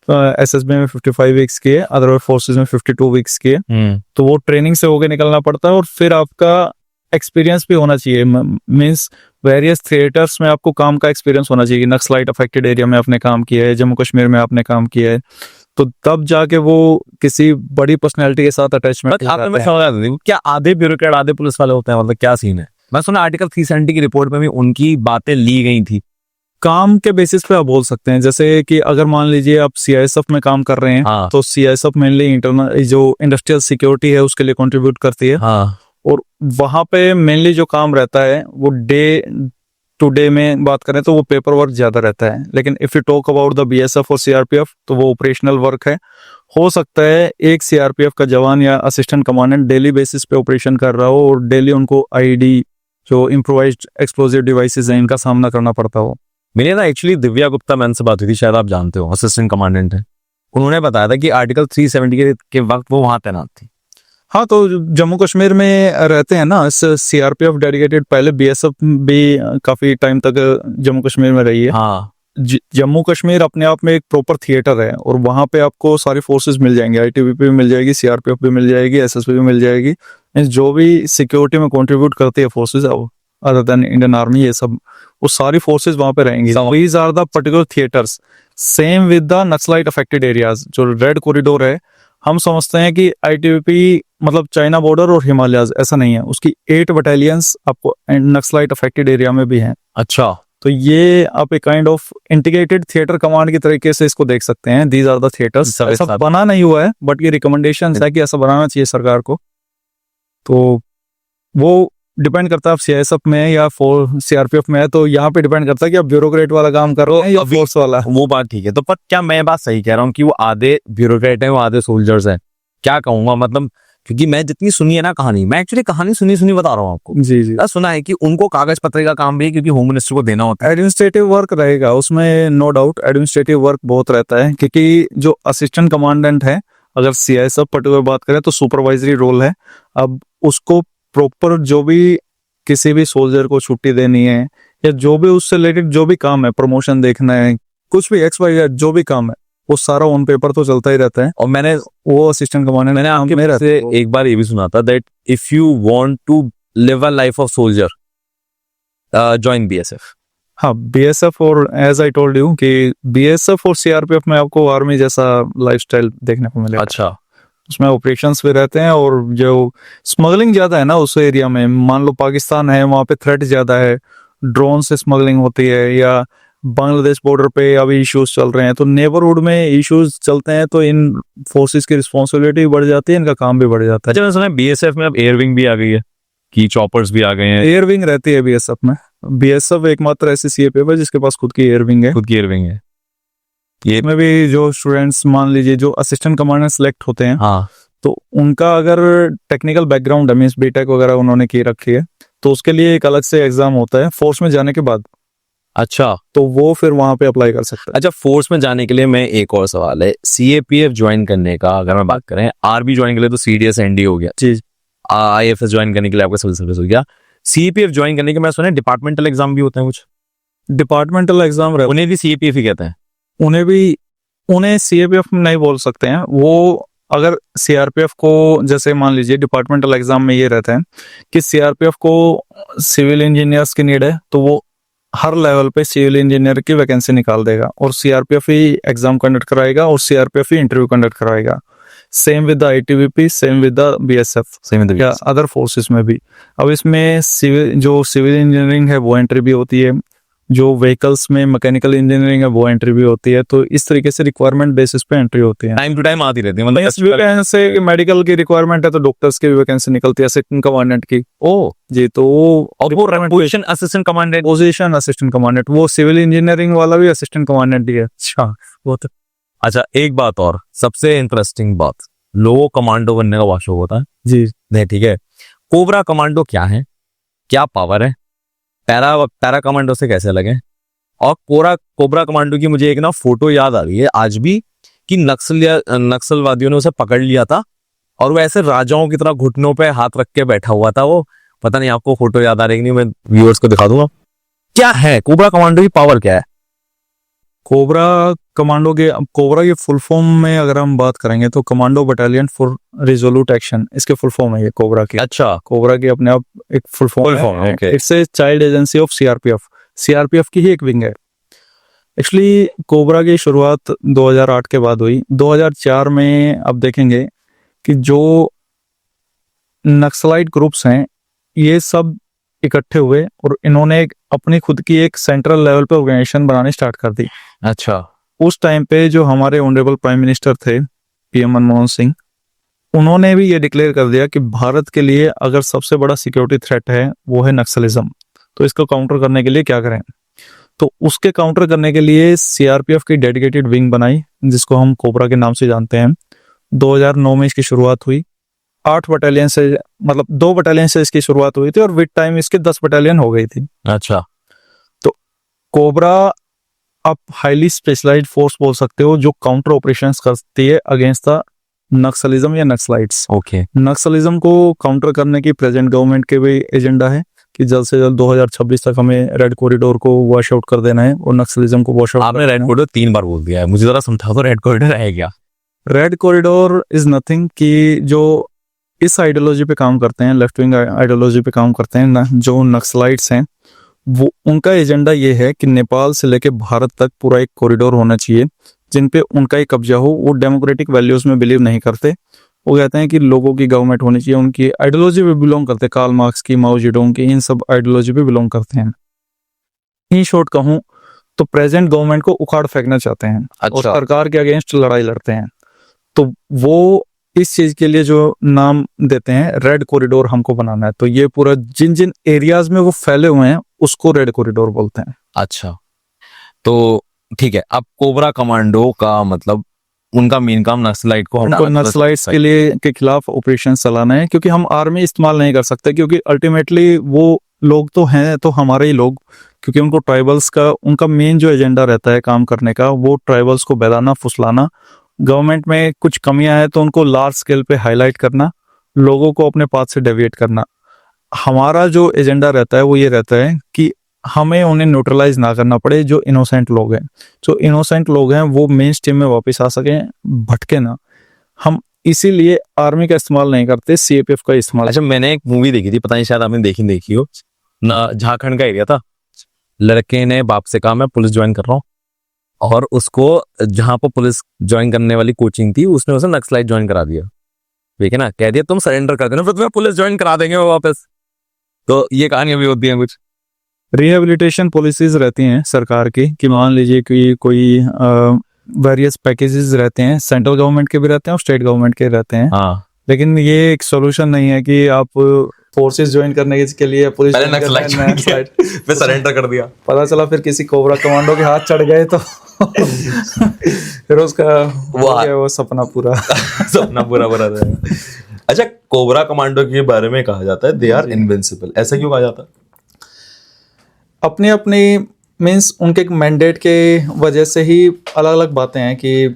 S2: एसएसबी में 55 वीक्स की है, अदर फोर्सेस में 52 वीक्स की है। तो वो ट्रेनिंग से होके निकलना पड़ता है, और फिर आपका एक्सपीरियंस भी होना चाहिए, मींस वेरियस थिएटर्स में आपको काम का एक्सपीरियंस होना चाहिए। नक्सलाइट अफेक्टेड एरिया में आपने काम किया है, जम्मू कश्मीर में आपने काम किया है, तो तब जाके वो किसी बड़ी पर्सनैलिटी के साथ अटैचमेंट।
S1: क्या आधे ब्यूरोक्रेट आधे पुलिस वाले होते हैं, मतलब क्या सीन है? मैं सुना आर्टिकल 370 की रिपोर्ट में भी उनकी बातें ली गई थी।
S2: काम के बेसिस पे आप बोल सकते हैं, जैसे कि अगर मान लीजिए आप सीआईएसएफ में काम कर रहे हैं,
S1: हाँ।
S2: तो सीआईएसएफ मेनली इंटरनल जो इंडस्ट्रियल सिक्योरिटी है उसके लिए कंट्रीब्यूट करती है,
S1: हाँ।
S2: और वहां पे मेनली जो काम रहता है वो डे टू डे में बात करें तो वो पेपर वर्क ज्यादा रहता है। लेकिन if you talk about the BSF और सीआरपीएफ तो वो ऑपरेशनल वर्क है। हो सकता है एक सीआरपीएफ का जवान या असिस्टेंट कमांडेंट डेली बेसिस पे ऑपरेशन कर रहा हो और डेली उनको आईडी जो इम्प्रोवाइज्ड एक्सप्लोजिव डिवाइसेस हैं इनका सामना करना पड़ता हो।
S1: मेरे ना एक्चुअली दिव्या गुप्ता मैम से बात हुई थी, शायद आप जानते हो, असिस्टेंट कमांडेंट है। उन्होंने बताया था कि आर्टिकल 370 के वक्त वो वहां तैनात थी।
S2: हाँ, तो जम्मू कश्मीर में रहते हैं ना, सीआरपीएफ डेडिकेटेड, पहले बीएसएफ भी काफी टाइम तक जम्मू कश्मीर में रही है।
S1: हाँ,
S2: जम्मू कश्मीर अपने आप में एक प्रॉपर थिएटर है, और वहां पे आपको सारी फोर्सेस मिल जाएंगी, आईटीबीपी भी मिल जाएगी, सीआरपीएफ भी मिल जाएगी, एसएसबी भी मिल जाएगी। जो भी सिक्योरिटी में कंट्रीब्यूट करती है forces other than Indian army, ये सब वो सारी फोर्सेस वहां पे रहेंगी। These are the particular theatres, same with the Naxalite affected areas. जो रेड कॉरिडोर है, हम समझते हैं कि आईटीबीपी मतलब चाइना बॉर्डर और हिमालयाज, ऐसा नहीं है। उसकी 8 बटालियंस आपको नक्सलाइट अफेक्टेड एरिया में भी हैं।
S1: अच्छा,
S2: तो ये आप एक kind of integrated theatre command की तरीके से इसको देख सकते हैं। These are the theatres.
S1: सब एक
S2: ऐसा
S1: साथ।
S2: बना नहीं हुआ है, बट ये रिकमेंडेशन है कि ऐसा बनाना चाहिए सरकार को। तो वो डिपेंड करता है आप सीआईएसएफ में है या सीआरपीएफ में है, तो यहाँ पे डिपेंड करता है कि आप ब्यूरोक्रेट वाला काम कर रहे हैं या फोर्स वाला।
S1: वो बात ठीक है। तो पर क्या मैं बात सही कह रहा हूँ कि वो आधे ब्यूरोक्रेट हैं, वो आधे सोल्जर्स हैं? क्या कहूंगा, मतलब क्योंकि मैं जितनी सुनी है ना कहानी, मैं एक्चुअली कहानी सुनी बता रहा हूँ आपको।
S2: जी जी,
S1: मैंने सुना है कि उनको कागज पत्र का काम भी है, क्योंकि होम मिनिस्टर को देना होता है।
S2: एडमिनिस्ट्रेटिव वर्क रहेगा उसमें, नो डाउट एडमिनिस्ट्रेटिव वर्क बहुत रहता है, क्योंकि जो असिस्टेंट कमांडेंट है, अगर सीआईएसएफ पर्टिकुलर बात करें तो सुपरवाइजरी रोल है। अब उसको प्रॉपर जो भी किसी भी सोल्जर को छुट्टी देनी है, या जो भी उससे रिलेटेड जो भी काम है, प्रमोशन देखना है, कुछ भी XYZ जो भी काम है, वो सारा ऑन पेपर तो चलता ही रहता है।
S1: और मैंने
S2: वो असिस्टेंट कमांडेंट
S1: मैंने आपके
S2: में
S1: से एक बार ये भी सुना था that if you want to live a life of soldier, join BSF.
S2: हाँ, बीएसएफ, और एज आई टोल्ड यू कि बीएसएफ और सीआरपीएफ में आपको आर्मी जैसा लाइफस्टाइल देखने को मिलेगा।
S1: अच्छा,
S2: उसमें ऑपरेशंस भी रहते हैं, और जो स्मगलिंग ज्यादा है ना उस एरिया में, मान लो पाकिस्तान है, वहाँ पे थ्रेट ज्यादा है, ड्रोन से स्मगलिंग होती है, या बांग्लादेश बॉर्डर पे अभी इश्यूज चल रहे हैं, तो नेबरहुड में इश्यूज चलते हैं, तो इन फोर्सेस की रिस्पॉन्सिबिलिटी बढ़ जाती है, इनका काम भी बढ़ जाता है।
S1: अच्छा, मैंने सुना है बीएसएफ में अब एयर विंग भी आ गई है, कि चॉपर्स भी आ गए हैं।
S2: एयर विंग रहती है बीएसएफ में। बीएसएफ एकमात्र ऐसी सीएपीएफ है जिसके पास खुद की एयर विंग है।
S1: खुद की एयर विंग है। ये
S2: में भी जो स्टूडेंट्स मान लीजिए जो असिस्टेंट कमांडर सेलेक्ट होते हैं,
S1: हाँ,
S2: तो उनका अगर टेक्निकल बैकग्राउंड है, मींस बीटेक वगैरह उन्होंने की रखी है, तो उसके लिए एक अलग से एग्जाम होता है फोर्स में जाने के बाद,
S1: अच्छा।
S2: तो वो फिर वहां पे अप्लाई कर सकता है।
S1: अच्छा, फोर्स में जाने के लिए मैं एक और सवाल है, सीएपीएफ ज्वाइन करने का अगर मैं बात करें, आरबी ज्वाइन के लिए तो सीडीएस एनडी हो गया,
S2: जी,
S1: आईएफएस ज्वाइन करने के लिए आपका सिविल सर्विस हो गया, सीपीएफ ज्वाइन करने के मैं सुना है डिपार्टमेंटल एग्जाम भी होते हैं कुछ,
S2: डिपार्टमेंटल एग्जाम रहता
S1: उन्हें भी सीपीएफ ही कहते हैं?
S2: है। उन्हें सीएपीएफ नहीं बोल सकते हैं वो। अगर सीआरपीएफ को, जैसे मान लीजिए डिपार्टमेंटल एग्जाम में ये रहता है कि सीआरपीएफ को सिविल इंजीनियर्स की नीड है, तो वो हर लेवल पे सिविल इंजीनियर की वैकेंसी निकाल देगा, और सीआरपीएफ ही एग्जाम कंडक्ट कराएगा, और सीआरपीएफ ही इंटरव्यू कंडक्ट कराएगा। Same with the ITBP, same with the BSF,
S1: same with
S2: या अदर फोर्सेस में भी। अब इसमें सिविल इंजीनियरिंग है वो एंट्री भी होती है, जो व्हीकल्स में मैकेनिकल इंजीनियरिंग है वो एंट्री भी होती है। तो इस तरीके से रिक्वायरमेंट बेसिस पे एंट्री होती है।
S1: टाइम टू टाइम आती रहती है, मतलब
S2: वैकेंसी मेडिकल की रिक्वायरमेंट है तो डॉक्टर्स की भी वैकेंसी निकलती है, असिस्टेंट कमांडेंट की।
S1: ओ
S2: जी, तो
S1: और वो position assistant commandant,
S2: position assistant commandant, वो सिविल इंजीनियरिंग वाला भी असिस्टेंट कमांडेंट ही है।
S1: अच्छा वो तो। अच्छा, एक बात और सबसे इंटरेस्टिंग बात, लोगों कमांडो बनने का बहुत शौक होता है
S2: जी,
S1: नहीं, ठीक है, कोबरा कमांडो क्या है, क्या पावर है, पैरा कमांडो से कैसे लगे? और कोबरा कमांडो की मुझे एक ना फोटो याद आ रही है आज भी, कि नक्सलवादियों ने उसे पकड़ लिया था, और वो ऐसे राजाओं की तरह घुटनों पे हाथ रख के बैठा हुआ था। वो पता नहीं आपको फोटो याद आ रही है कि नहीं, मैं व्यूअर्स को दिखा दूंगा। क्या है कोबरा कमांडो की पावर, क्या है?
S2: कोबरा कमांडो के, अब कोबरा के फुल फॉर्म में अगर हम बात करेंगे तो commando battalion for resolute action, इसके फुल फॉर्म है ये कोबरा की।
S1: अच्छा,
S2: कोबरा की अपने आप एक फुल फॉर्म है।
S1: okay.
S2: It's a child agency of CRPF. CRPF की ही एक विंग है। एक्चुअली कोबरा की शुरुआत 2008 के बाद हुई। 2004 में अब देखेंगे कि जो नक्सलाइट ग्रुप्स हैं ये सब इकट्ठे हुए, और इन्होंने अपनी खुद की एक सेंट्रल लेवल पे ऑर्गेनाइजेशन बनानी स्टार्ट कर दी।
S1: अच्छा,
S2: उस टाइम पे जो हमारे ऑनरेबल प्राइम मिनिस्टर थे पीएम मनमोहन सिंह, उन्होंने भी ये डिक्लेयर कर दिया कि भारत के लिए अगर सबसे बड़ा सिक्योरिटी थ्रेट है वो है नक्सलिज्म, तो इसको काउंटर करने के लिए क्या करें। तो उसके काउंटर करने के लिए सीआरपीएफ की डेडिकेटेड विंग बनाई, जिसको हम कोबरा के नाम से जानते हैं। 2009 में इसकी शुरुआत हुई। 8 बटालियन से, मतलब 2 बटालियन से इसकी शुरुआत हुई थी, और विद टाइम इसके 10 बटालियन हो गई थी।
S1: अच्छा,
S2: तो कोबरा आप हाईली स्पेशलाइज्ड फोर्स बोल सकते हो जो काउंटर ऑपरेशंस करती है अगेंस्ट द नक्सलिज्म या नक्सलाइट्स।
S1: ओके,
S2: नक्सलिज्म को काउंटर करने की प्रेजेंट गवर्नमेंट के भी एजेंडा है कि जल्द से जल्द 2026 तक हमें रेड कॉरिडोर को वॉश आउट कर देना है और नक्सलिज्म को वॉश आउट।
S1: आपने रेड कॉरिडोर 3 बार बोल दिया है, मुझे जरा समझा दो रेड कॉरिडोर है क्या?
S2: रेड कॉरिडोर इज नथिंग कि जो इस आइडियोलॉजी पे काम करते हैं, लेफ्ट विंग आइडियोलॉजी पे काम करते हैं ना, जो नक्सलाइट्स हैं, वो उनका एजेंडा ये है कि नेपाल से लेके भारत तक पूरा एक कॉरिडोर होना चाहिए जिन पे उनका ही कब्जा हो। वो डेमोक्रेटिक वैल्यूज में बिलीव नहीं करते। वो कहते हैं कि लोगों की गवर्नमेंट होनी चाहिए। उनकी आइडियोलॉजी पे बिलोंग करते हैं, कार्ल मार्क्स की, माओ जेडोंग की, इन सब आइडियोलॉजी पे बिलोंग करते हैं। इन शॉर्ट कहूँ तो प्रेजेंट गवर्नमेंट को उखाड़ फेंकना चाहते हैं और सरकार के अगेंस्ट लड़ाई लड़ते हैं। तो वो इस चीज के लिए जो नाम देते हैं रेड कॉरिडोर हमको बनाना है, तो ये पूरा जिन जिन एरियाज में वो फैले हुए हैं उसको रेड कॉरिडोर बोलते हैं।
S1: अच्छा, तो ठीक है। अब कोबरा कमांडो का मतलब उनका मेन काम नक्सलाइट को
S2: उनको नक्सलाइट्स के लिए के खिलाफ ऑपरेशन चलाना है, क्योंकि हम आर्मी इस्तेमाल नहीं कर सकते, क्योंकि अल्टीमेटली वो लोग तो हैं तो हमारे ही लोग, क्योंकि उनको ट्राइबल्स का उनका मेन जो एजेंडा रहता है काम करने का वो ट्राइबल्स को बहलाना, फुसलाना, गवर्नमेंट में कुछ कमियां हैं तो उनको लार्ज स्केल पे हाईलाइट करना, लोगों को अपने पाथ से डेविएट करना। हमारा जो एजेंडा रहता है वो ये रहता है कि हमें उन्हें न्यूट्रलाइज ना करना पड़े। जो इनोसेंट लोग हैं, जो इनोसेंट लोग हैं वो मेन स्ट्रीम में वापस आ सकें, भटके ना। हम इसीलिए आर्मी का इस्तेमाल नहीं करते, सीएपीएफ का इस्तेमाल।
S1: अच्छा, मैंने एक मूवी देखी थी, पता नहीं शायद आपने देखी हो, झारखंड का एरिया था। लड़के ने बाप से कहा मैं पुलिस ज्वाइन कर रहा हूँ, और उसको जहां पर पुलिस ज्वाइन करने वाली कोचिंग थी उसने उसे नक्सलाइट ज्वाइन करा दिया। ठीक है ना, कह दिया तुम सरेंडर कर देना, फिर तुम्हें पुलिस ज्वाइन करा देंगे वो वापस। तो ये कहानियां भी होती हैं कुछ।
S2: रिहेबिलिटेशन पॉलिसीज रहती हैं सरकार की कि मान लीजिए कि कोई वेरियस पैकेजेस रहते हैं, सेंट्रल गवर्नमेंट के भी रहते हैं और स्टेट गवर्नमेंट के रहते हैं।
S1: हाँ,
S2: लेकिन ये एक सॉल्यूशन नहीं है कि आप फोर्सेस ज्वाइन करने के लिए पुलिस
S1: पहले नक्सलाइट फिर सरेंडर कर दिया।
S2: पता चला फिर किसी कोबरा कमांडो के हाथ चढ़ गए तो फिर उसका वो सपना पूरा
S5: सपना पूरा बना जाएगा। अच्छा, कोबरा कमांडो के बारे में कहा जाता है दे आर इनविंसिबल, ऐसा क्यों कहा जाता है?
S2: अपने अपने मीन्स उनके मैंडेट के वजह से ही अलग अलग बातें हैं कि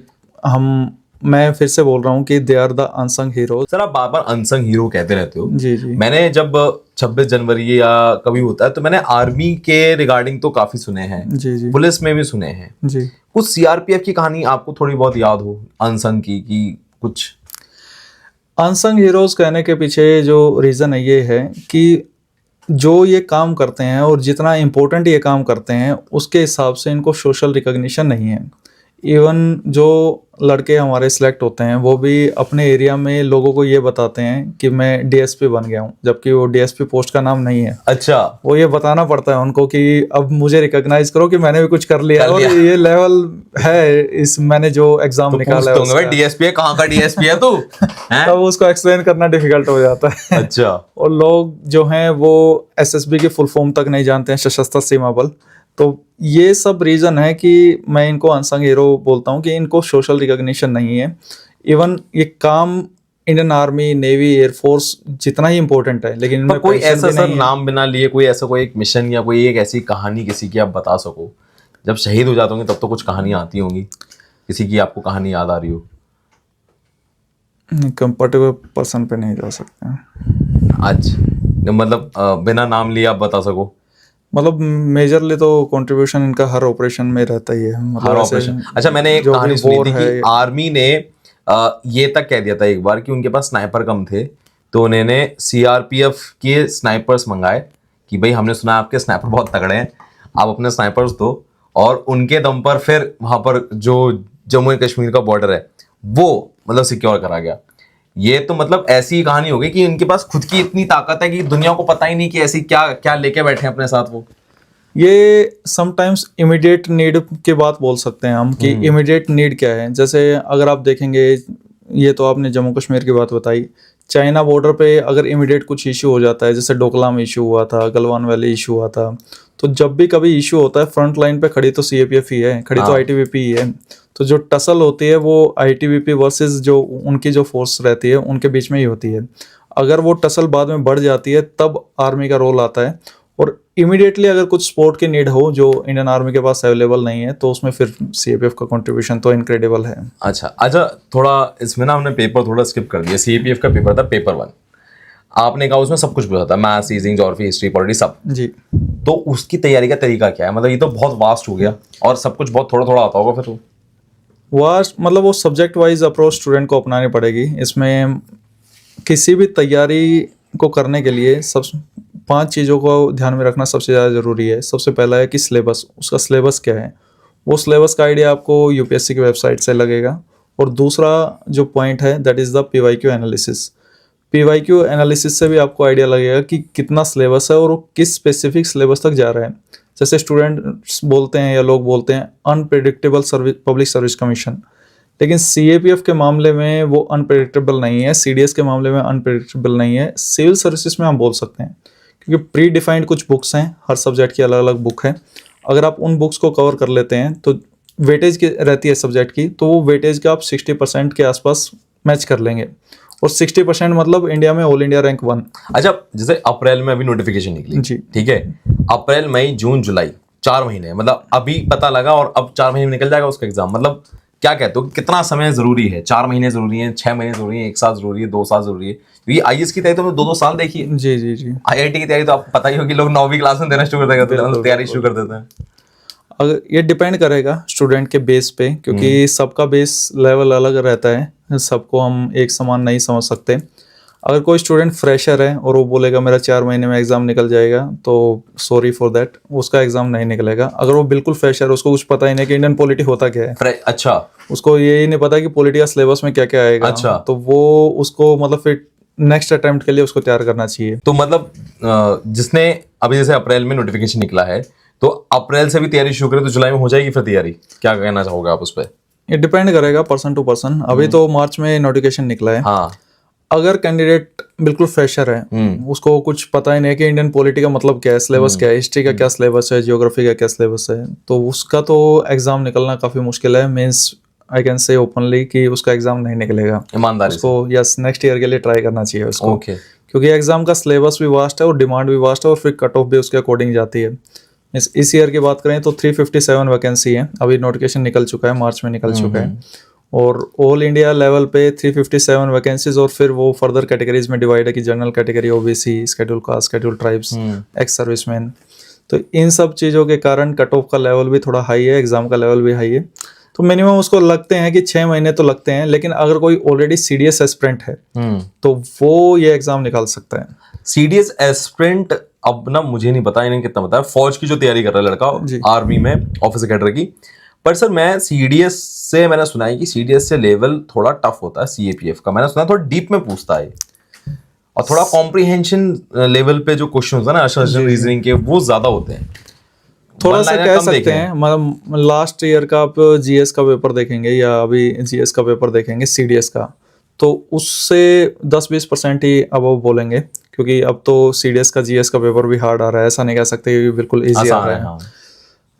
S2: मैं फिर से बोल रहा हूँ कि they are the unsung heroes.
S5: Sir, आप बार बार अनसंग हीरो कहते रहते हो।
S2: जी जी।
S5: मैंने जब 26 जनवरी या कभी होता है तो मैंने आर्मी के रिगार्डिंग तो काफी सुने हैं,
S2: जी जी,
S5: पुलिस में भी सुने हैं
S2: जी।
S5: कुछ सीआरपीएफ की कहानी आपको थोड़ी बहुत याद हो अनसंग की कि कुछ?
S2: अनसंग हीरोज कहने के पीछे जो रीज़न है ये है कि जो ये काम करते हैं और जितना इम्पोर्टेंट ये काम करते हैं उसके हिसाब से इनको सोशल रिकॉग्निशन नहीं है। इवन जो लड़के हमारे सिलेक्ट होते हैं वो भी अपने एरिया में लोगों को ये बताते हैं कि मैं डीएसपी बन गया हूँ, जबकि वो डीएसपी पोस्ट का नाम नहीं है।
S5: अच्छा,
S2: वो ये बताना पड़ता है उनको कि अब मुझे रिकॉग्नाइज करो कि मैंने भी कुछ कर लिया और ये लेवल है इस मैंने जो एग्जाम निकाला है
S5: भाई डीएसपी है, कहाँ का डीएसपी है तू?
S2: तब उसको एक्सप्लेन करना डिफिकल्ट हो जाता है।
S5: अच्छा।
S2: और लोग जो हैं वो एसएसबी की फुल फॉर्म तक नहीं जानते हैं, सशस्त्र सीमा बल। तो ये सब रीज़न है कि मैं इनको अनसंग हीरो बोलता हूँ कि इनको सोशल रिकॉग्निशन नहीं है। इवन ये काम इंडियन आर्मी, नेवी, एयरफोर्स जितना ही इम्पोर्टेंट है, लेकिन इनमें
S5: कोई
S2: pension
S5: ऐसा
S2: भी
S5: सर
S2: नहीं है।
S5: नाम बिना लिए कोई ऐसा कोई एक मिशन या कोई एक ऐसी कहानी किसी की आप बता सको? जब शहीद हो जाते होंगे तब तो कुछ कहानियां आती होंगी, किसी की आपको कहानी याद आ रही हो?
S2: कंफर्टेबल पर्सन पे नहीं जा सकते हैं।
S5: आज मतलब बिना नाम लिए आप बता सको?
S2: मतलब मेजरली तो कंट्रीब्यूशन इनका हर ऑपरेशन में रहता ही है। मतलब
S5: हर
S2: ऐसे
S5: ऑपरेशन। अच्छा, मैंने एक
S2: जो
S5: कहानी
S2: भी
S5: सुनी
S2: war
S5: थी
S2: है,
S5: कि आर्मी ने ये तक कह दिया था एक बार कि उनके पास स्नाइपर कम थे, तो उन्होंने सीआरपीएफ के स्नाइपर्स मंगाए कि भाई हमने सुना आपके स्नाइपर बहुत तगड़े हैं, आप अपने स्नाइपर्स दो, और उनके दम पर फिर वहां पर जो जम्मू एंड कश्मीर का बॉर्डर है वो मतलब सिक्योर करा गया। ये तो मतलब ऐसी कहानी हो गई कि इनके पास खुद की इतनी ताकत है कि दुनिया को पता ही नहीं कि ऐसी क्या क्या लेके बैठे हैं अपने साथ वो।
S2: ये समटाइम्स इमीडिएट नीड के बात बोल सकते हैं हम कि इमीडिएट नीड क्या है। जैसे अगर आप देखेंगे, ये तो आपने जम्मू कश्मीर की बात बताई, चाइना बॉर्डर पे अगर इमीडिएट कुछ इशू हो जाता है, जैसे डोकलाम इशू हुआ था, गलवान वैली इशू हुआ था, तो जब भी कभी इशू होता है फ्रंट लाइन पे खड़ी तो सीएपीएफ ही है, खड़ी तो आईटीबीपी ही है। तो जो टसल होती है वो आईटीबीपी वर्सेस जो उनकी जो फोर्स रहती है उनके बीच में ही होती है। अगर वो टसल बाद में बढ़ जाती है तब आर्मी का रोल आता है, और इमीडिएटली अगर कुछ स्पोर्ट की नीड हो जो इंडियन आर्मी के पास अवेलेबल नहीं है तो उसमें फिर सीएपीएफ का कंट्रीब्यूशन तो इनक्रेडिबल है।
S5: अच्छा थोड़ा इसमें ना हमने पेपर थोड़ा स्किप कर दिया। सीएपीएफ का पेपर था पेपर 1, आपने कहा उसमें सब कुछ पूछा था, maths, reasoning, geography, history, polity सब।
S2: जी।
S5: तो उसकी तैयारी का तरीका क्या है? मतलब ये तो बहुत वास्ट हो गया और सब कुछ बहुत थोड़ा थोड़ा आता होगा फिर।
S2: मतलब वो सब्जेक्ट वाइज अप्रोच स्टूडेंट को अपनानी पड़ेगी। इसमें किसी भी तैयारी को करने के लिए सब 5 चीज़ों को ध्यान में रखना सबसे ज़्यादा ज़रूरी है। सबसे पहला है कि सिलेबस, उसका सिलेबस क्या है, वो सिलेबस का आइडिया आपको यूपीएससी की वेबसाइट से लगेगा। और दूसरा जो पॉइंट है that is the PYQ analysis. PYQ analysis से भी आपको आइडिया लगेगा कि कितना सिलेबस है और वो किस स्पेसिफिक सिलेबस तक जा रहा है। जैसे स्टूडेंट्स बोलते हैं या लोग बोलते हैं unpredictable service, public service commission, लेकिन सीएपीएफ के मामले में वो अनप्रेडिक्टेबल नहीं है, सीडीएस के मामले में अनप्रेडिक्टेबल नहीं है। सिविल सर्विसेज में हम बोल सकते हैं क्योंकि प्री डिफाइंड कुछ बुक्स हैं, हर सब्जेक्ट की अलग अलग बुक है। अगर आप उन बुक्स को कवर कर लेते हैं तो वेटेज की रहती है सब्जेक्ट की, तो वो वेटेज का आप 60% के आसपास मैच कर लेंगे। और 60% मतलब इंडिया में ऑल इंडिया रैंक 1।
S5: अच्छा, जैसे अप्रैल में अभी नोटिफिकेशन निकली,
S2: जी।
S5: ठीक है, अप्रैल, मई, जून, जुलाई 4 महीने, मतलब अभी पता लगा और अब 4 महीने में निकल जाएगा उसका एग्जाम। मतलब क्या कहते हो कि कितना समय जरूरी है? 4 महीने जरूरी है, 6 महीने जरूरी है, 1 साल जरूरी है, 2 साल जरूरी है? क्योंकि आईएएस की तैयारी तो हमने 2-2 साल देखी है।
S2: जी जी जी।
S5: आईआईटी की तैयारी तो आपको पता ही होगी, लोग 9वीं क्लास में देना शुरू कर देते हैं, मतलब तैयारी शुरू कर देते हैं।
S2: अगर ये डिपेंड करेगा स्टूडेंट के बेस पे, क्योंकि सबका बेस लेवल अलग रहता है, सबको हम एक समान नहीं समझ सकते। अगर कोई स्टूडेंट फ्रेशर है और वो बोलेगा मेरा 4 महीने में एग्जाम निकल जाएगा, तो सॉरी फॉर दैट, उसका एग्जाम नहीं निकलेगा। अगर वो बिल्कुल फ्रेशर, उसको कुछ पता ही नहीं कि इंडियन पॉलिटी होता क्या है,
S5: अच्छा,
S2: उसको ये ही नहीं पता कि पॉलिटी का सिलेबस में क्या क्या आएगा,
S5: अच्छा,
S2: तो वो उसको मतलब फिर नेक्स्ट अटेम्प्ट के लिए उसको तैयार करना चाहिए।
S5: तो मतलब जिसने अभी जैसे अप्रैल में नोटिफिकेशन निकला है तो अप्रैल से भी तैयारी शुरू करे तो जुलाई में हो जाएगी फिर तैयारी? क्या कहना चाहोगे आप उस पर?
S2: ये डिपेंड करेगा पर्सन टू पर्सन। अभी तो मार्च में नोटिफिकेशन निकला है।
S5: हाँ।
S2: अगर कैंडिडेट बिल्कुल फ्रेशर है, उसको कुछ पता ही नहीं है कि इंडियन पॉलिटी का मतलब क्या है, सिलेबस क्या है, हिस्ट्री का क्या सिलेबस है, जियोग्राफी का क्या सिलेबस है, तो उसका तो एग्जाम निकलना काफी मुश्किल है। Means I can say openly कि उसका एग्जाम नहीं निकलेगा।
S5: ईमानदारी से
S2: उसको यस नेक्स्ट ईयर के लिए ट्राई करना चाहिए उसको।
S5: ओके।
S2: क्योंकि एग्जाम का सिलेबस भी वास्ट है और डिमांड भी वास्ट है और फिर कट ऑफ भी उसके अकॉर्डिंग जाती है। इस ईयर की बात करें तो 357 वैकेंसी है, अभी नोटिफिकेशन निकल चुका है, मार्च में निकल चुका है। और ऑल इंडिया लेवल पे 357 वैकेंसीज, और फिर वो फर्दर कैटेगरीज में डिवाइड है कि general category, OBC, schedule caste, schedule tribes, ex serviceman. तो इन सब चीज़ों के कारण कट ऑफ का लेवल भी थोड़ा हाई है, एग्जाम का लेवल भी हाई है। तो मिनिमम उसको लगते हैं कि 6 महीने तो लगते हैं, लेकिन अगर कोई ऑलरेडी सीडीएस एस्पिरेंट है तो वो ये एग्जाम निकाल सकता है।
S5: सीडीएस एस्पिरेंट, अब ना मुझे नहीं पता इन्हें कितना पता है, फौज की जो तैयारी कर रहा है लड़का आर्मी में ऑफिसर कैडर की, पर सर मैं सीडीएस से मैंने सुना है कि सीडीएस से लेवल थोड़ा टफ होता है सीएपीएफ का, मैंने सुना थोड़ा डीप में पूछता है और थोड़ा कॉम्प्रिहेंशन लेवल पे जो क्वेश्चन होता है ना असर्शन रीजनिंग के, वो ज्यादा होते हैं।
S2: थोड़ा सा कह सकते हैं, मतलब लास्ट ईयर का आप जीएस का पेपर देखेंगे या अभी जीएस का पेपर देखेंगे सीडीएस का, तो उससे 10-20% ही अब बोलेंगे, क्योंकि अब तो सीडीएस का जीएस का पेपर भी हार्ड आ रहा है, ऐसा नहीं कह सकते कि बिल्कुल इजी आ रहा है।
S5: हाँ।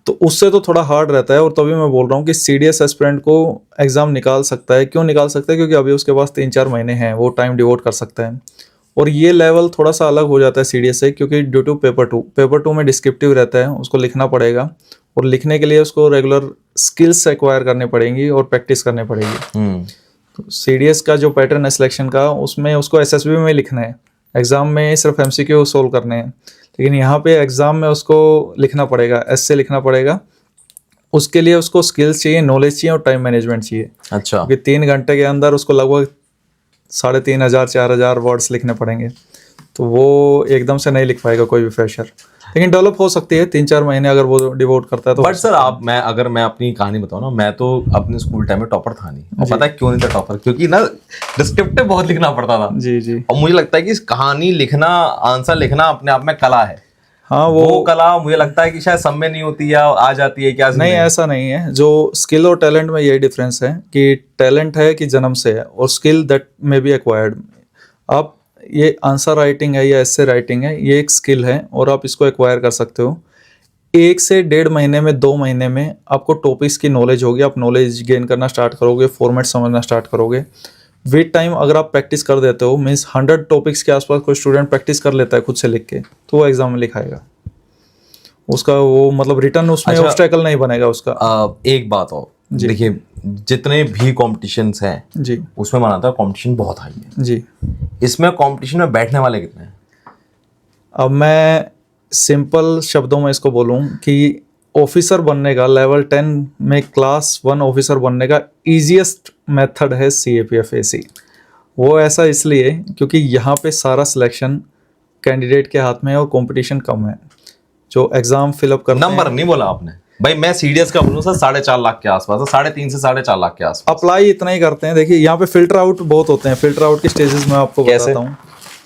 S2: तो उससे तो थोड़ा हार्ड रहता है, और तभी मैं बोल रहा हूँ कि सीडीएस एस्पिरेंट को एग्जाम निकाल सकता है। क्यों निकाल सकता है? क्योंकि अभी उसके पास 3-4 महीने हैं, वो टाइम डिवोट कर सकता है। और ये लेवल थोड़ा सा अलग हो जाता है सीडीएस से, क्योंकि ड्यू टू पेपर टू में डिस्क्रिप्टिव रहता है, उसको लिखना पड़ेगा, और लिखने के लिए उसको रेगुलर स्किल्स एक्वायर करनी पड़ेंगी और प्रैक्टिस करनी पड़ेगी। तो सीडीएस का जो पैटर्न है सिलेक्शन का, उसमें उसको एसएसबी में लिखना है, एग्जाम में सिर्फ एमसीक्यू सोल्व करने हैं, लेकिन यहाँ पे एग्जाम में उसको लिखना पड़ेगा, एस्से लिखना पड़ेगा। उसके लिए उसको स्किल्स चाहिए, नॉलेज चाहिए और टाइम मैनेजमेंट चाहिए।
S5: अच्छा।
S2: क्योंकि 3 घंटे के अंदर उसको लगभग 3500-4000 वर्ड्स लिखने पड़ेंगे, तो वो एकदम से नहीं लिख पाएगा कोई भी फ्रेशर, लेकिन डेवलप हो सकती है 3-4 महीने अगर वो डिवोट करता है तो।
S5: बट सर अगर मैं अपनी कहानी बताऊं ना, मैं तो अपने स्कूल टाइम में टॉपर था नहीं, और पता है क्यों नहीं था टॉपर? क्योंकि ना डिस्क्रिप्टिव बहुत लिखना पड़ता था।
S2: जी जी।
S5: और मुझे लगता है कि कहानी लिखना, आंसर लिखना अपने आप में कला है।
S2: हाँ,
S5: वो कला मुझे लगता है कि शायद सब में नहीं होती या आ जाती है, क्या
S2: नहीं, ऐसा नहीं है। जो स्किल और टैलेंट में यही डिफरेंस है कि टैलेंट है कि जन्म से है, और skill that may be acquired. आप ये आंसर राइटिंग है या एस्से राइटिंग है, ये एक स्किल है और आप इसको एक्वायर कर सकते हो। 1 से 1.5 महीने में, 2 महीने में आपको टॉपिक्स की नॉलेज होगी, आप नॉलेज गेन करना स्टार्ट करोगे, फॉर्मेट समझना स्टार्ट करोगे। विद टाइम अगर आप प्रैक्टिस कर देते हो, मीन्स 100 टॉपिक्स के आसपास कोई स्टूडेंट प्रैक्टिस कर लेता है खुद से लिख के, तो वो एग्जाम में लिखाएगा। उसका वो मतलब रिटर्न उसमें
S5: अच्छा।
S2: ऑब्स्टेकल नहीं बनेगा उसका।
S5: एक बात और देखिए, जितने भी कॉम्पिटिशन्स हैं
S2: जी
S5: उसमें माना था कंपटीशन बहुत हाई है,
S2: जी।
S5: इसमें कंपटीशन में बैठने वाले कितने हैं?
S2: अब मैं सिंपल शब्दों में इसको बोलूं कि ऑफिसर बनने का लेवल 10 में क्लास 1 ऑफिसर बनने का इजीएस्ट मेथड है CAPF AC। वो ऐसा इसलिए क्योंकि यहाँ पे सारा सिलेक्शन कैंडिडेट के हाथ में है और कंपटीशन कम है। जो एग्जाम फिलअप करते
S5: नंबर नहीं बोला आपने भाई, मैं सीडीएस का बोलूँ सर 4.5 लाख के आसपास है, 3.5 से 4.5 लाख के आसपास।
S2: अप्लाई इतना ही करते हैं। देखिए यहाँ पे फिल्टर आउट बहुत होते हैं। फिल्टर आउट की स्टेजेस में आपको
S5: कैसे?
S2: बताता हूँ।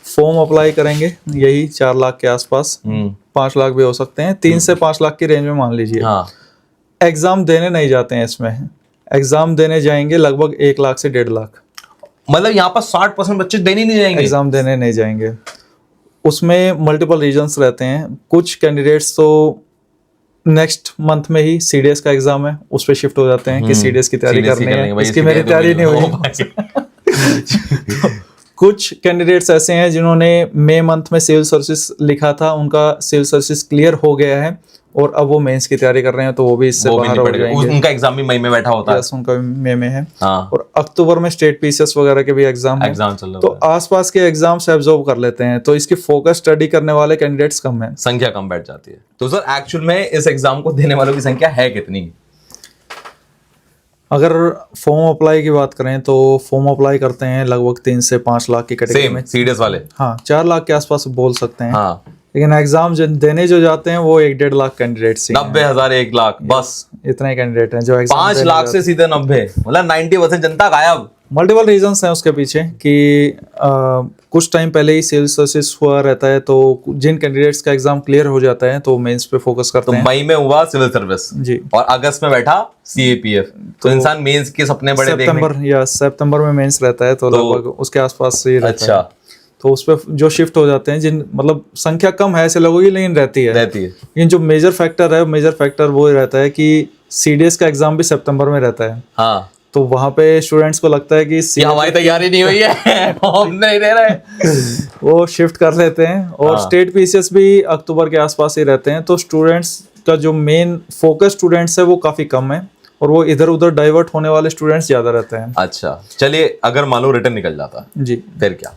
S2: फॉर्म अप्लाई करेंगे यही 4 लाख के आसपास, 5 लाख भी हो सकते हैं, 3 से 5 लाख की रेंज में मान लीजिए।
S5: हाँ,
S2: एग्जाम देने नहीं जाते हैं इसमें। एग्जाम देने जाएंगे लगभग 1 लाख से 1.5 लाख।
S5: मतलब यहाँ पर 60% बच्चे देने नहीं जाएंगे,
S2: एग्जाम देने नहीं जाएंगे। उसमें मल्टीपल रीजंस रहते हैं। कुछ कैंडिडेट्स तो नेक्स्ट मंथ में ही CDS का एग्जाम है उस पर शिफ्ट हो जाते हैं कि CDS की तैयारी
S5: CDS की
S2: करनी है,
S5: भाई,
S2: इसकी
S5: इसकी
S2: मेरी
S5: तैयारी
S2: तैयारी नहीं हुई। कुछ कैंडिडेट्स ऐसे हैं जिन्होंने मई मंथ में सिविल सर्विसेज लिखा था, उनका सिविल सर्विसेज क्लियर हो गया है और अब वो मेंस की तैयारी कर रहे हैं, तो वो भी इससे
S5: वो भी
S2: बाहर
S5: नहीं
S2: हो
S5: पड़ेगा,
S2: जाएंगे।
S5: उनका एग्जाम भी मई में बैठा होता है।
S2: यस, उनका मई में है।
S5: हाँ,
S2: और अक्टूबर में स्टेट PCS वगैरह के भी एग्जाम है,
S5: एग्जाम चल रहा
S2: तो
S5: होता है,
S2: आसपास के एग्जाम से एब्जॉर्ब कर लेते हैं, तो इसकी फोकस स्टडी करने वाले कैंडिडेट्स कम है।
S5: संख्या कम बैठ जाती है। तो सर एक्चुअल में इस एग्जाम को देने वालों की संख्या है कितनी?
S2: अगर फॉर्म अप्लाई की बात करें तो फॉर्म अप्लाई करते हैं लगभग 3 से 5 लाख की कैटेगरी
S5: सेम
S2: में।
S5: सीडीएस वाले?
S2: हाँ, 4 लाख के आसपास बोल सकते हैं।
S5: हाँ,
S2: लेकिन एग्जाम देने जो जाते हैं वो 1-1.5 लाख कैंडिडेट्स ही हैं।
S5: 90,000 1 लाख बस,
S2: इतने ही कैंडिडेट हैं जो एग्जाम
S5: 5 लाख से सीधे 90, मतलब 90% जनता गायब।
S2: मल्टीपल रीजंस हैं उसके पीछे कि कुछ टाइम पहले ही सिविल सर्विसेज हुआ रहता है, तो जिन कैंडिडेट्स का एग्जाम क्लियर हो जाता है तो मेंस पे फोकस
S5: तो
S2: करते हैं।
S5: मई में हुआ सिविल सर्विस
S2: जी,
S5: और अगस्त में बैठा CAPF, तो इंसान मेंस के सपने बड़े देखने।
S2: सितंबर में मेंस रहता है, तो लगभग उसके आसपास ही रहता है।
S5: अच्छा,
S2: तो उस पर जो शिफ्ट हो जाते हैं, जिन मतलब संख्या कम है ऐसे लोगों की, लेकिन रहती है। लेकिन जो मेजर फैक्टर वो रहता है कि CDS का एग्जाम भी सितंबर में रहता है।
S5: हाँ,
S2: तो वहां पे स्टूडेंट्स को लगता है कि
S5: ये हमारी तैयारी नहीं हुई है, हम नहीं दे रहे।
S2: वो शिफ्ट कर लेते हैं। और
S5: हाँ।
S2: स्टेट PCS भी अक्टूबर के आसपास ही रहते हैं, तो स्टूडेंट्स का जो मेन फोकस स्टूडेंट्स है वो काफी कम है और वो इधर उधर डाइवर्ट होने वाले स्टूडेंट्स ज्यादा रहते हैं।
S5: अच्छा, चलिए, अगर मान लो रिटर्न निकल जाता
S2: जी,
S5: फिर क्या?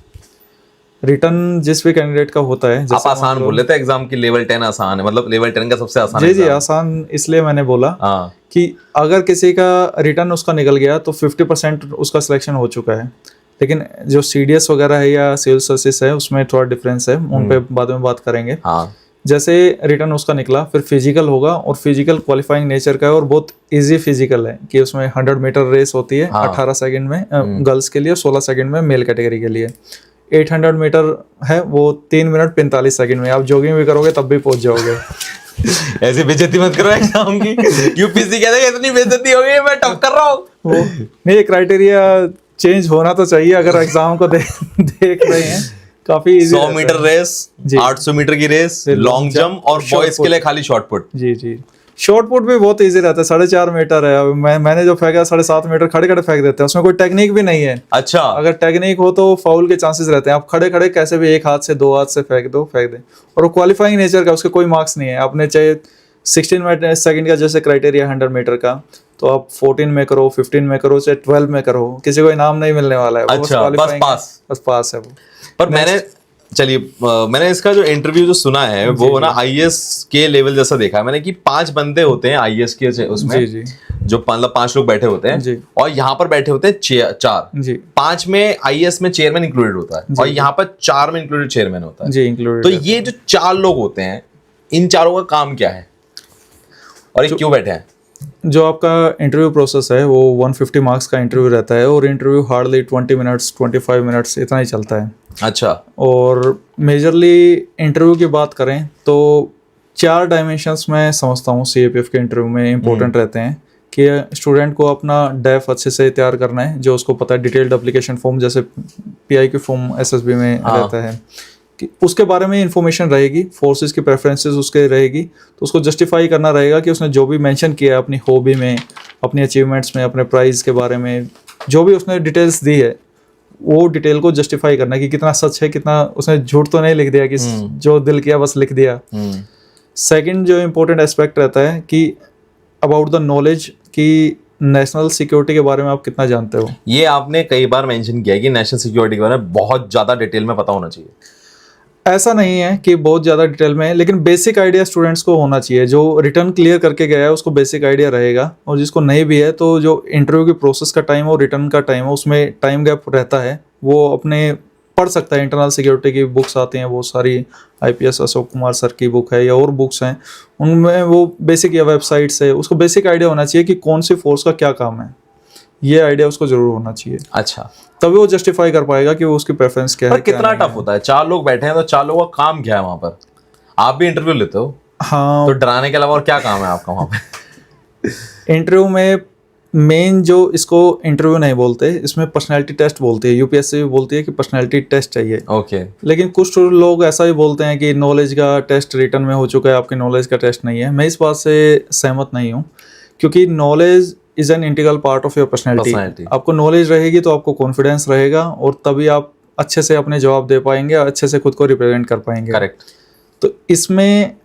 S2: रिटर्न जिस भी कैंडिडेट का होता है,
S5: आप
S2: जैसे
S5: आसान बोल लेते एग्जाम की लेवल 10 आसान है, मतलब लेवल 10 का सबसे आसान
S2: जी
S5: exam है।
S2: आसान इसलिए मैंने बोला
S5: हाँ,
S2: कि अगर किसी का रिटर्न उसका निकल गया तो 50% उसका सिलेक्शन हो चुका है। लेकिन जो CDS वगैरह है या सिविल सर्विसेज है उसमें थोड़ा डिफरेंस है, उन पे बाद में बात करेंगे।
S5: हाँ,
S2: जैसे रिटर्न उसका निकला, फिर फिजिकल होगा और फिजिकल क्वालिफाइंग नेचर का है और बहुत इजी फिजिकल है कि उसमें 100 मीटर रेस होती है 18 सेकंड में गर्ल्स के लिए, 16 सेकंड में मेल कैटेगरी के लिए। 800 मीटर है वो 3 मिनट 45 सेकंड में। आप जॉगिंग भी करोगे तब भी पहुंच जाओगे।
S5: ऐसी बेइज्जती मत करो एग्जाम की। यूपीएससी कहते हैं इतनी बेइज्जती हो गई, मैं टफ कर रहा हूँ।
S2: वो नहीं, ये क्राइटेरिया चेंज होना तो चाहिए अगर एग्जाम को देख रहे हैं। काफी इजी
S5: 100 मीटर रेस,
S2: जी।
S5: 800 मीटर की रेस,
S2: फिर
S5: लॉन्ग जंप और
S2: short
S5: बॉयज के लिए खाली शॉर्ट पुट।
S2: जी जी। शॉर्ट पुट भी बहुत इजी रहता है, 4.5 मीटर है। अब मैंने जो फेंका 7.5 मीटर खड़े खड़े फेंक देते हैं, उसमें कोई टेक्निक भी नहीं है।
S5: अच्छा,
S2: अगर टेक्निक हो तो फाउल के चांसेस रहते हैं। आप खड़े खड़े कैसे भी एक हाथ से 2 हाथ से फेंक दे। और वो क्वालिफाइंग नेचर का, उसके कोई मार्क्स नहीं है। आपने चाहे 16 सेकंड का जैसे क्राइटेरिया 100 मीटर का, तो आप 14 में करो, 15 में करो, चाहे 12 में करो, किसी को इनाम नहीं मिलने वाला है।
S5: अच्छा, बस
S2: पास है वो।
S5: पर मैंने इसका जो इंटरव्यू जो सुना है वो ना आईएएस के लेवल जैसा देखा है मैंने कि 5 बंदे होते हैं आईएएस के उसमें।
S2: जी जी
S5: जो मतलब 5 लोग बैठे होते
S2: जी।
S5: हैं और यहाँ पर बैठे होते हैं 4।
S2: जी
S5: 5 में आईएएस में चेयरमैन इंक्लूडेड होता है और यहाँ पर 4 में इंक्लूडेड चेयरमैन होता है।
S2: जी इंक्लूडेड।
S5: तो ये जो 4 लोग होते हैं, इन चारों का काम क्या है और ये क्यों बैठे हैं?
S2: जो आपका इंटरव्यू प्रोसेस है वो 150 मार्क्स का इंटरव्यू रहता है और इंटरव्यू हार्डली 20 मिनट्स 25 मिनट्स इतना ही चलता है।
S5: अच्छा।
S2: और मेजरली इंटरव्यू की बात करें तो 4 डायमेंशंस में समझता हूँ CAPF के इंटरव्यू में इंपॉर्टेंट रहते हैं कि स्टूडेंट को अपना डेफ अच्छे से तैयार करना है, जो उसको पता है डिटेल्ड एप्लीकेशन फॉर्म जैसे PIQ फॉर्म SSB में रहता है कि उसके बारे में इंफॉर्मेशन रहेगी, फोर्सेस की प्रेफरेंसेस उसके रहेगी, तो उसको जस्टिफाई करना रहेगा कि उसने जो भी मेंशन किया है अपनी हॉबी में, अपनी अचीवमेंट्स में, अपने प्राइज के बारे में, जो भी उसने डिटेल्स दी है वो डिटेल को जस्टिफाई करना कि कितना सच है, कितना उसने झूठ तो नहीं लिख दिया कि जो दिल किया बस लिख दिया। सेकंड जो इम्पोर्टेंट एस्पेक्ट रहता है कि अबाउट द नॉलेज कि नेशनल सिक्योरिटी के बारे में आप कितना जानते हो।
S5: ये आपने कई बार मेंशन किया है कि नेशनल सिक्योरिटी के बारे में बहुत ज्यादा डिटेल में पता होना चाहिए।
S2: ऐसा नहीं है कि बहुत ज़्यादा डिटेल में, लेकिन बेसिक आइडिया स्टूडेंट्स को होना चाहिए। जो रिटर्न क्लियर करके गया है उसको बेसिक आइडिया रहेगा, और जिसको नहीं भी है तो जो इंटरव्यू की प्रोसेस का टाइम और रिटर्न का टाइम है उसमें टाइम गैप रहता है, वो अपने पढ़ सकता है। इंटरनल सिक्योरिटी की बुक्स आती हैं, वो सारी IPS अशोक कुमार सर की बुक है या और बुक्स हैं, उनमें वो बेसिक या वेबसाइट से उसको बेसिक आइडिया होना चाहिए कि कौन सी फोर्स का क्या काम है। ये आइडिया उसको जरूर होना चाहिए,
S5: अच्छा,
S2: तभी वो जस्टिफाई कर पाएगा कि वो उसकी प्रेफरेंस क्या
S5: पर
S2: है। क्या
S5: कितना
S2: नहीं
S5: टफ
S2: है।
S5: होता है? 4 लोग बैठे हैं तो 4 लोगों का काम क्या है वहां पर? आप भी इंटरव्यू लेते हो,
S2: हाँ,
S5: तो डराने के अलावा और क्या काम है आपका वहां पे?
S2: इंटरव्यू में मेन जो इसको इंटरव्यू नहीं बोलते, इसमें पर्सनैलिटी टेस्ट बोलती है। UPSC भी बोलती है कि पर्सनैलिटी टेस्ट चाहिए,
S5: ओके,
S2: लेकिन कुछ लोग ऐसा भी बोलते हैं कि नॉलेज का टेस्ट रिटर्न में हो चुका है, आपके नॉलेज का टेस्ट नहीं है। मैं इस बात से सहमत नहीं हूँ, क्योंकि knowledge is an integral part of your personality.
S5: Personality।
S2: आपको नॉलेज रहेगी तो आपको कॉन्फिडेंस रहेगा, और तभी आप अच्छे से अपने जवाब दे पाएंगे, अच्छे से खुद को रिप्रेजेंट कर पाएंगे।
S5: करेक्ट।
S2: तो इसमें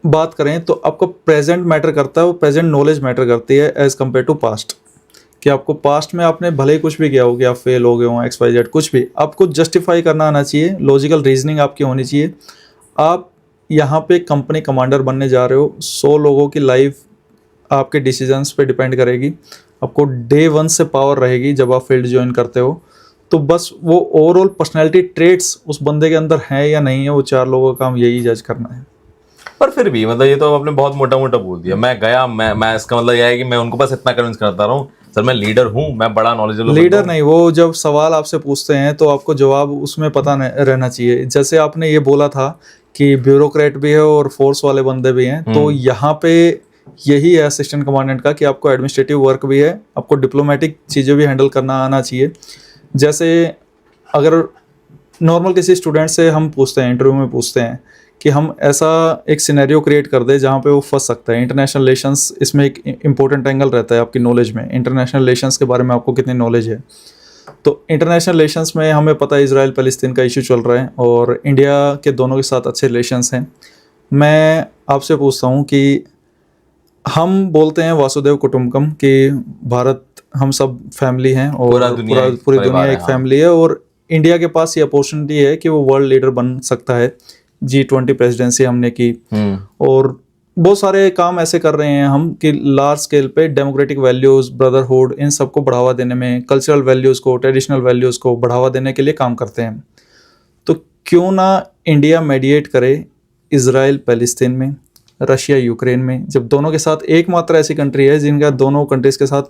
S2: बात करें तो आपको प्रेजेंट मैटर करता है, वो प्रेजेंट नॉलेज मैटर करती है एज कम्पेयर टू पास्ट। कि आपको पास्ट में आपने भले ही कुछ भी किया हो, कि आप फेल हो गए हो, XYZ कुछ भी, आपको जस्टिफाई करना आना चाहिए, लॉजिकल रीजनिंग आपकी होनी चाहिए। आप यहाँ पे कंपनी कमांडर बनने जा रहे हो, 100 लोगों की लाइफ आपके डिसीजंस पे डिपेंड करेगी। आपको डे 1 से पावर रहेगी जब आप फील्ड ज्वाइन करते हो। तो बस वो ओवरऑल पर्सनैलिटी ट्रेट्स उस बंदे के अंदर है या नहीं है, वो 4 लोगों का काम यही जज करना है।
S5: पर फिर भी मतलब ये तो आपने बहुत मोटा मोटा बोल दिया। मैं गया, मैं इसका मतलब यह है कि मैं उनको बस इतना कन्विंस करता रहूं, सर मैं लीडर हूं, मैं बड़ा नॉलेजेबल
S2: लीडर नहीं, वो जब सवाल आपसे पूछते हैं तो आपको जवाब उसमें पता रहना चाहिए। जैसे आपने ये बोला था कि ब्यूरोक्रेट भी है और फोर्स वाले बंदे भी हैं, तो यहाँ पे यही है असिस्टेंट कमांडेंट का, कि आपको एडमिनिस्ट्रेटिव वर्क भी है, आपको डिप्लोमेटिक चीज़ें भी हैंडल करना आना चाहिए। जैसे अगर नॉर्मल किसी स्टूडेंट से हम पूछते हैं, इंटरव्यू में पूछते हैं कि हम ऐसा एक सिनेरियो क्रिएट कर दे जहाँ पे वो फंस सकता है। इंटरनेशनल रिलेशंस इसमें एक इम्पोर्टेंट एंगल रहता है आपकी नॉलेज में। इंटरनेशनल रिलेशंस के बारे में आपको कितनी नॉलेज है। तो इंटरनेशनल रिलेशंस में हमें पता है इजराइल पैलेस्तीन का इशू चल रहा है, और इंडिया के दोनों के साथ अच्छे रिलेशंस हैं। मैं आपसे पूछता हूँ कि हम बोलते हैं वासुदेव कुटुंबकम, कि भारत हम सब फैमिली हैं और पूरी दुनिया एक फैमिली है, और इंडिया के पास ये अपॉर्चुनिटी है कि वो वर्ल्ड लीडर बन सकता है। G20 प्रेसिडेंसी हमने की, और बहुत सारे काम ऐसे कर रहे हैं हम कि लार्ज स्केल पे डेमोक्रेटिक वैल्यूज़, ब्रदरहुड, इन सबको बढ़ावा देने में, कल्चरल वैल्यूज़ को, ट्रेडिशनल वैल्यूज़ को बढ़ावा देने के लिए काम करते हैं। तो क्यों ना इंडिया मेडिएट करे इजराइल पैलेस्तीन में, रशिया यूक्रेन में, जब दोनों के साथ एकमात्र ऐसी कंट्री है जिनका दोनों कंट्रीज के साथ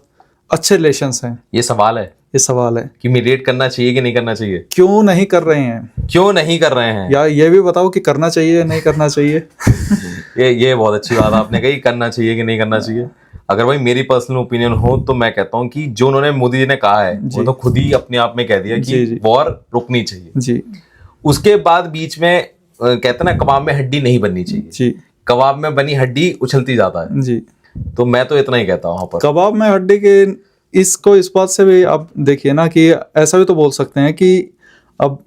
S2: अच्छे रिलेशंस हैं।
S5: ये सवाल है,
S2: ये सवाल है
S5: कि मीडिएट करना चाहिए कि नहीं करना चाहिए?
S2: क्यों नहीं कर रहे हैं?
S5: क्यों नहीं कर रहे हैं?
S2: या ये भी बताओ कि करना चाहिए या नहीं करना चाहिए।
S5: ये बहुत अच्छी बात आपने कही, करना चाहिए कि नहीं करना चाहिए। अगर भाई मेरी पर्सनल ओपिनियन हो तो मैं कहता हूँ कि जो उन्होंने मोदी जी ने कहा है वो तो खुद ही अपने आप में कह दिया कि वॉर रुकनी चाहिए
S2: जी।
S5: उसके बाद बीच में कहते हैं ना, कबाब में हड्डी नहीं बननी चाहिए
S2: जी।
S5: कबाब में बनी हड्डी उछलती जाता है
S2: जी।
S5: तो मैं तो इतना ही कहता हूँ वहां पर।
S2: कबाब में हड्डी के इसको इस बात से भी आप देखिए ना कि ऐसा भी तो बोल सकते हैं कि अब